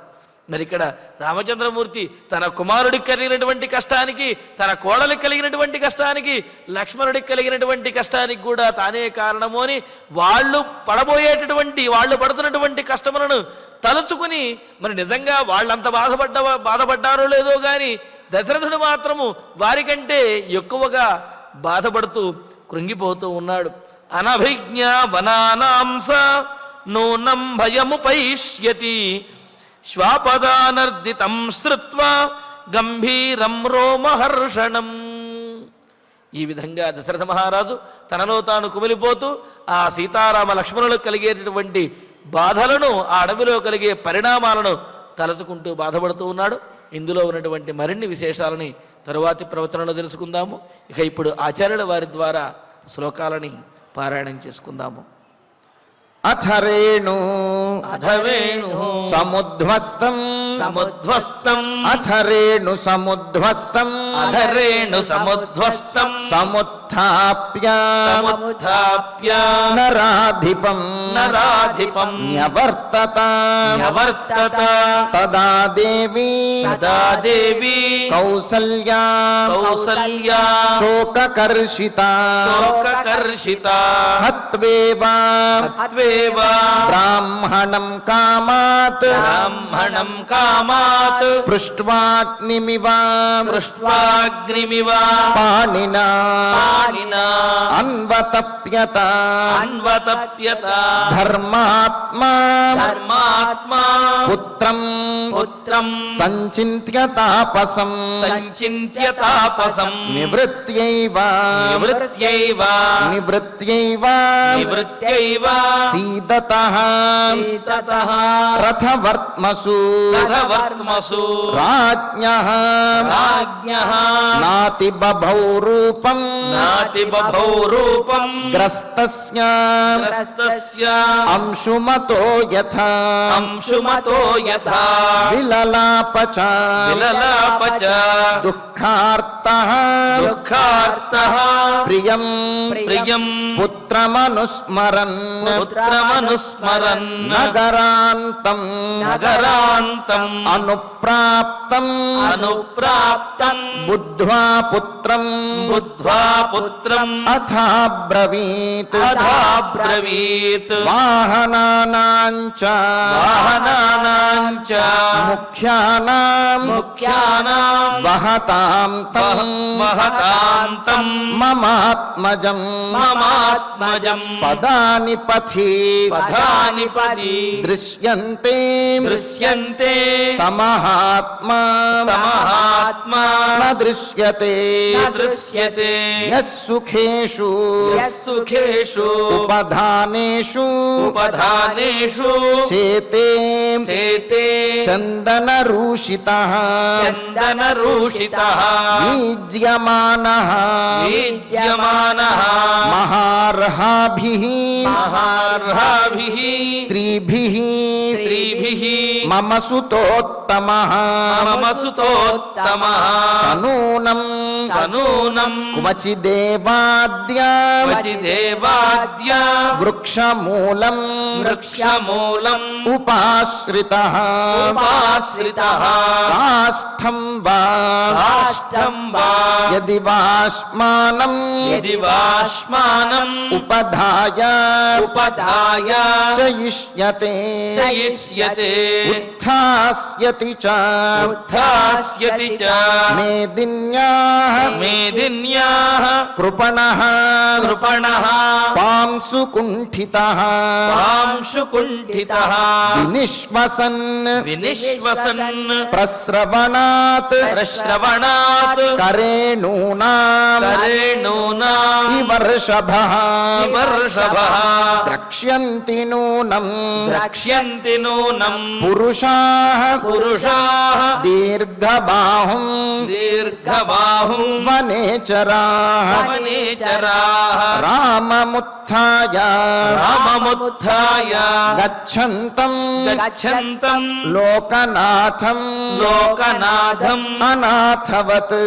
మరి ఇక్కడ రామచంద్రమూర్తి తన కుమారుడికి కలిగినటువంటి కష్టానికి, తన కోడలికి కలిగినటువంటి కష్టానికి, లక్ష్మణుడికి కలిగినటువంటి కష్టానికి కూడా తానే కారణము అని వాళ్ళు పడుతున్నటువంటి కష్టములను తలుచుకుని, మరి నిజంగా వాళ్ళంత బాధపడ్డారో లేదో కానీ దశరథుడు మాత్రము వారికంటే ఎక్కువగా బాధపడుతూ కృంగిపోతూ ఉన్నాడు. అనభిజ్ఞ వనానాంస నూనం భయముపైష్యతి శ్వాపదానర్దితం శ్రుత్వా గంభీరం రోమహర్షణం. ఈ విధంగా దశరథ మహారాజు తనలో తాను కుమిలిపోతూ ఆ సీతారామ లక్ష్మణులకు కలిగేటటువంటి బాధలను, ఆ అడవిలో కలిగే పరిణామాలను తలచుకుంటూ బాధపడుతూ ఉన్నాడు. ఇందులో ఉన్నటువంటి మరిన్ని విశేషాలని తరువాతి ప్రవచనంలో తెలుసుకుందాము. ఇక ఇప్పుడు ఆచార్యుల వారి ద్వారా శ్లోకాలని పారాయణం చేసుకుందాము. అథరేణు అథవేణు సముద్ధ్వస్తం సముద్ధ్వస్తం అథరేణు సముద్ధ్వస్తం అధరేణు సముద్ధ్వస్తం సముత్థాప్య సముత్థాప్య నరాధిపం నరాధిపం న్యవర్తత న్యవర్తత తదా దేవి తదా దేవి కౌసల్యా కౌసల్యా శోకకర్షిత శోకకర్షిత హత్వేవా బ్రాహ్మణం కామాత్ బ్రాహ్మణం కామాత్ పృష్ట్వాగ్నిమివ పృష్ట్వాగ్నిమివ పాణినా పాణినా అన్వతప్యత అన్వతప్యత ధర్మాత్మా ధర్మాత్మా పుత్రం పుత్రం సంచింత్య తాపసం సంచింత్య తాపసం నివృత్యైవ నివృత్యైవ నివృత్యైవ నివృత్యైవ సీదతః సీతతః రథవర్త్మసు రథవర్త్మసు రాజ్ఞః రాజ్ఞః నాతి బభౌ రూపం నాతి బభౌ రూపం గ్రస్తస్య గ్రస్తస్య అంశుమతో యథా అంశుమతో యథా విలలాప చ విలలాప చ దుఃఖార్తః దుఃఖార్తః ప్రియం ప్రియం పుత్రమనుస్మరన్ పుత్రమనుస్మరన్ నగరాంతం నగరాంతం అనుప్రాప్తం అనుప్రాప్తం బుద్ధ్వా పుత్రం బుద్ధ్వా పుత్రం అథాబ్రవీత్ అథాబ్రవీత్ వాహనానాంచ వాహనానాంచ ముఖ్యానాం ముఖ్యానాం వహతాం తం మహతాంతం మమాత్మజం మమాత్మజం పదాని పథి పదాని పది దృశ్యంతే దృశ్యంతే సమహాత్మా సమహాత్మా న దృశ్యతే న దృశ్యతే యస్సుఖేషు యస్సుఖేషు ఉపధానేషు ఉపధానేషు సేతే సేతే చందనరూషితః చందనరూషితః వీజ్యమానః వీజ్యమానః మహార్హాభిః మహార్హాభిః స్త్రీభిః స్త్రీభిః మమ సుతోత్తమః మమ సుతోత్తమః సనూనం సనూనం క్వచిదేవాద్యా క్వచిదేవాద్య వృక్షమూలం వృక్షమూలం ఉపాశ్రితః ఉపాశ్రితః కాష్ఠం వా కాష్ఠం వా యది వాష్మానం యది వాష్మానం ఉపధాయ ఉపధాయ శయిష్యతే శయిష్యతే ఉత్థాస్యతి చ ఉత్థాస్యతి చ మేదిన్యాః మేదిన్యాః కృపణః కృపణః పాంసు కుంఠితః పాంశుకుంఠితః వినిశ్వసన్ వినిశ్వసన్ ప్రస్రవణాత్ ప్రశ్రవణాత్ కరేణూనాం కరేణూనా వర్షభః వర్షభః ద్రక్ష్యంతి నూనం ద్రక్ష్యంతి నూనం పురుషాః పురుషాః దీర్ఘబాహుం దీర్ఘబాహుం వనేచరాః వనేచరాః రామముత్థాయ రామముత్థాయ గచ్చంతం గచ్చంతం లోకనాథం లోకనాథం అనాథవత్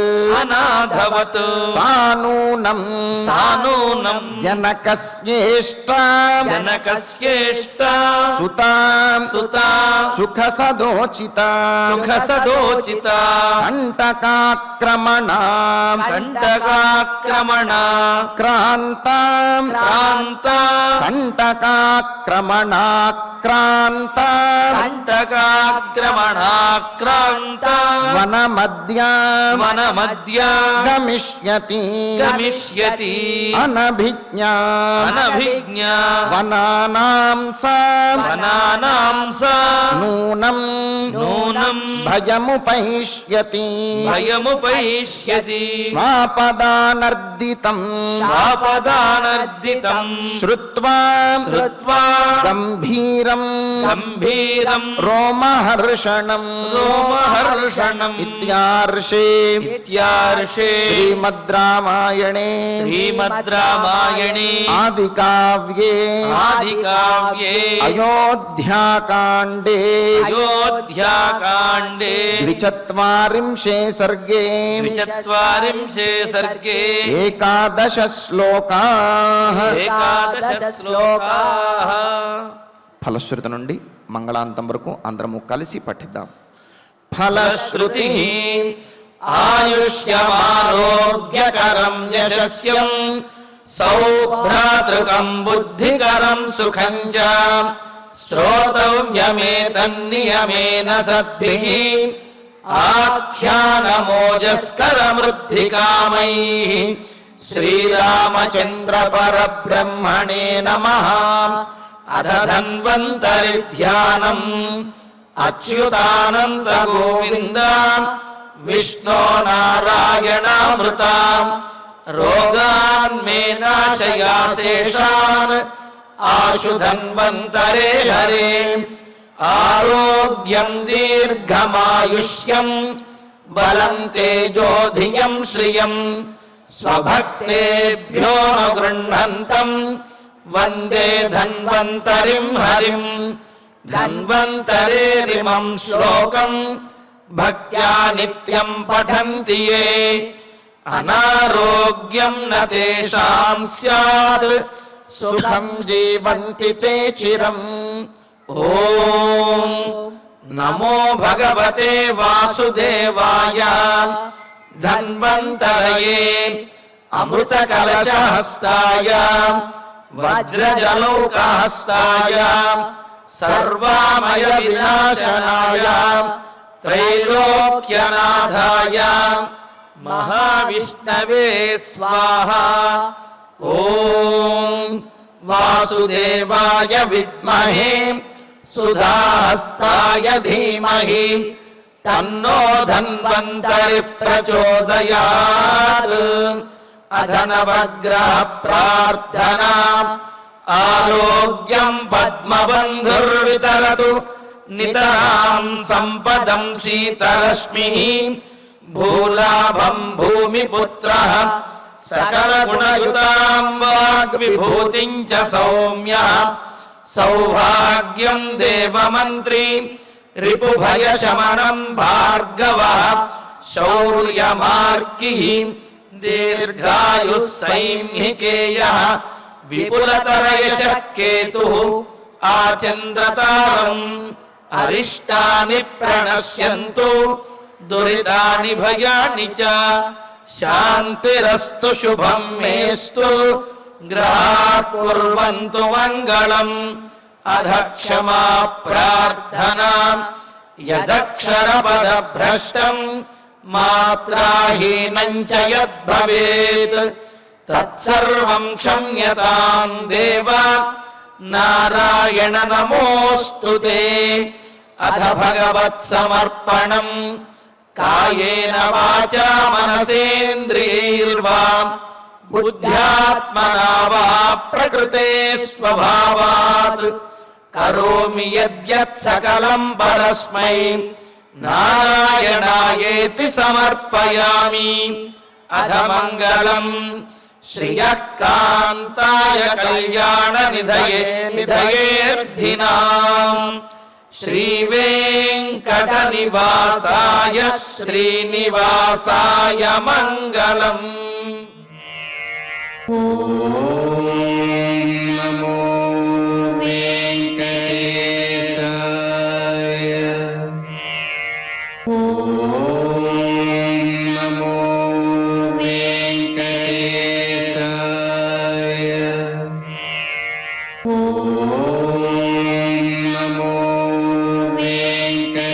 అనాథవత్ సానూనం సానూనం జనకస్యేష్టాం జనకస్యేష్ట సుతాం సుతా సుఖసదోచిత సుఖసదోచిత కంటకాక్రమణాం కంటకాక్రమణ క్రాంతాం క్రాంత కంటకాక్రమణాక్రాంతాం కంటకాక్రమణాక్రాంత వనమద్యాం వనమధ్య గమిష్యతి గమిష్యతి అనభిజ్ఞాం అనభిజ్ఞ వనానాం సా వనానాం స నూనం నూనం భయముపైష్యతి భయముపైష్యతి స్వాపదానర్దితం స్వాపదానర్దితం శ్రుత్వా శ్రుత్వా గంభీరం గంభీరం రోమహర్షణం రోమహర్షణం ఇత్యార్షే ఇత్యార్షే శ్రీమద్ రామాయణే శ్రీమద్ రామాయణే ఆదికావ్యే ఆదికావ్యే అయోధ్యాకాండే అయోధ్యాకాండే ద్విచత్వారింశే సర్గే ద్విచత్వారింశే సర్గే ఏకాదశ శ్లోకాః ఏకాదశ శ్లోకాః. ఫలశ్రుతి నుండి మంగళాంతం వరకు అందరము కలిసి పఠిద్దాం. ఫలశ్రుతి ఫలశ్రుతి ఆయుష్యమారోగ్యకరం యశస్యం సౌభ్రాతృకం బుద్ధికరం సుఖం చ శ్రోతవ్యమేతన్నియమేన సద్భిః ఆఖ్యానమోజస్కరమృద్ధికామైః శ్రీరామచంద్ర పరబ్రహ్మణే నమః. అథ ధన్వంతరి ధ్యానం అచ్యుతానంద గోవింద విష్ణో నారాయణామృత రోగాన్ మే నాశయాశేషాన్ ఆశు ధన్వంతరే హరే. ఆరోగ్యం దీర్ఘమాయుష్యం బలం తేజోధియం శ్రియం స్వభక్తేభ్యో గృహంతం వందే ధన్వంతరిం హరిం. ధన్వంతరేరిమం శ్లోకం భక్త్యా నిత్యం పఠంతి యే అనారోగ్యం న తేషాం స్యాత్ సుఖం జీవంతి తే చిరం. ఓం నమో భగవతే వాసుదేవాయ ధన్వంతరయే అమృతకలశహస్తాయ వజ్రజలౌకహస్తాయ సర్వామయ వినాశనాయ త్రైలోక్యనాథాయ మహావిష్ణవే స్వాహా. ఓం వాసుదేవాయ విద్మహే సుధాహస్తాయ ధీమహి తన్నో ధన్వంతరి ప్రచోదయాత్. అధనవగ్రహ ప్రార్థనా ఆరోగ్యం పద్మబంధుర్వితరతు నితరాం సంపదం శీతరశ్మి భూలాభం భూమిపుత్రః సకలగుణయుతాం వాగ్విభూతిం చ సౌమ్య సౌభాగ్యం దేవమంత్రి రిపుభయశమనం భార్గవః శౌర్యమార్కిః దీర్ఘాయుః సైన్నికేయః విపులతరయశః కేతుః ఆచంద్రతారం అరిష్టాని ప్రణశ్యంతు దురితాని భయాని చ శాంతిరస్తు శుభం మేస్తు గ్రహాః కుర్వంతు మంగళం అధ క్షమా ప్రార్థనా యదక్షరపదభ్రష్టం మాత్రాహీనం చ యద్భవేత్ తత్సర్వం క్షమ్యతాం దేవ నారాయణ నమోస్తుతే. అథ భగవత్సమర్పణం కాయేన వాచా మనసేంద్రియైర్వా బుద్ధ్యాత్మనా వా ప్రకృతే స్వభావాత్ కరోమి యద్యత్ సకలం పరస్మై నారాయణాయేతి సమర్పయామి. అథ మంగళం శ్రియః కాంతాయ కళ్యాణ నిధయేర్థినాం శ్రీవేంకటనివాసాయ శ్రీనివాసాయ మంగళం. నమో వెంకటేశాయ. నమో వెంకటేశాయ. నమో వెంకటేశాయ.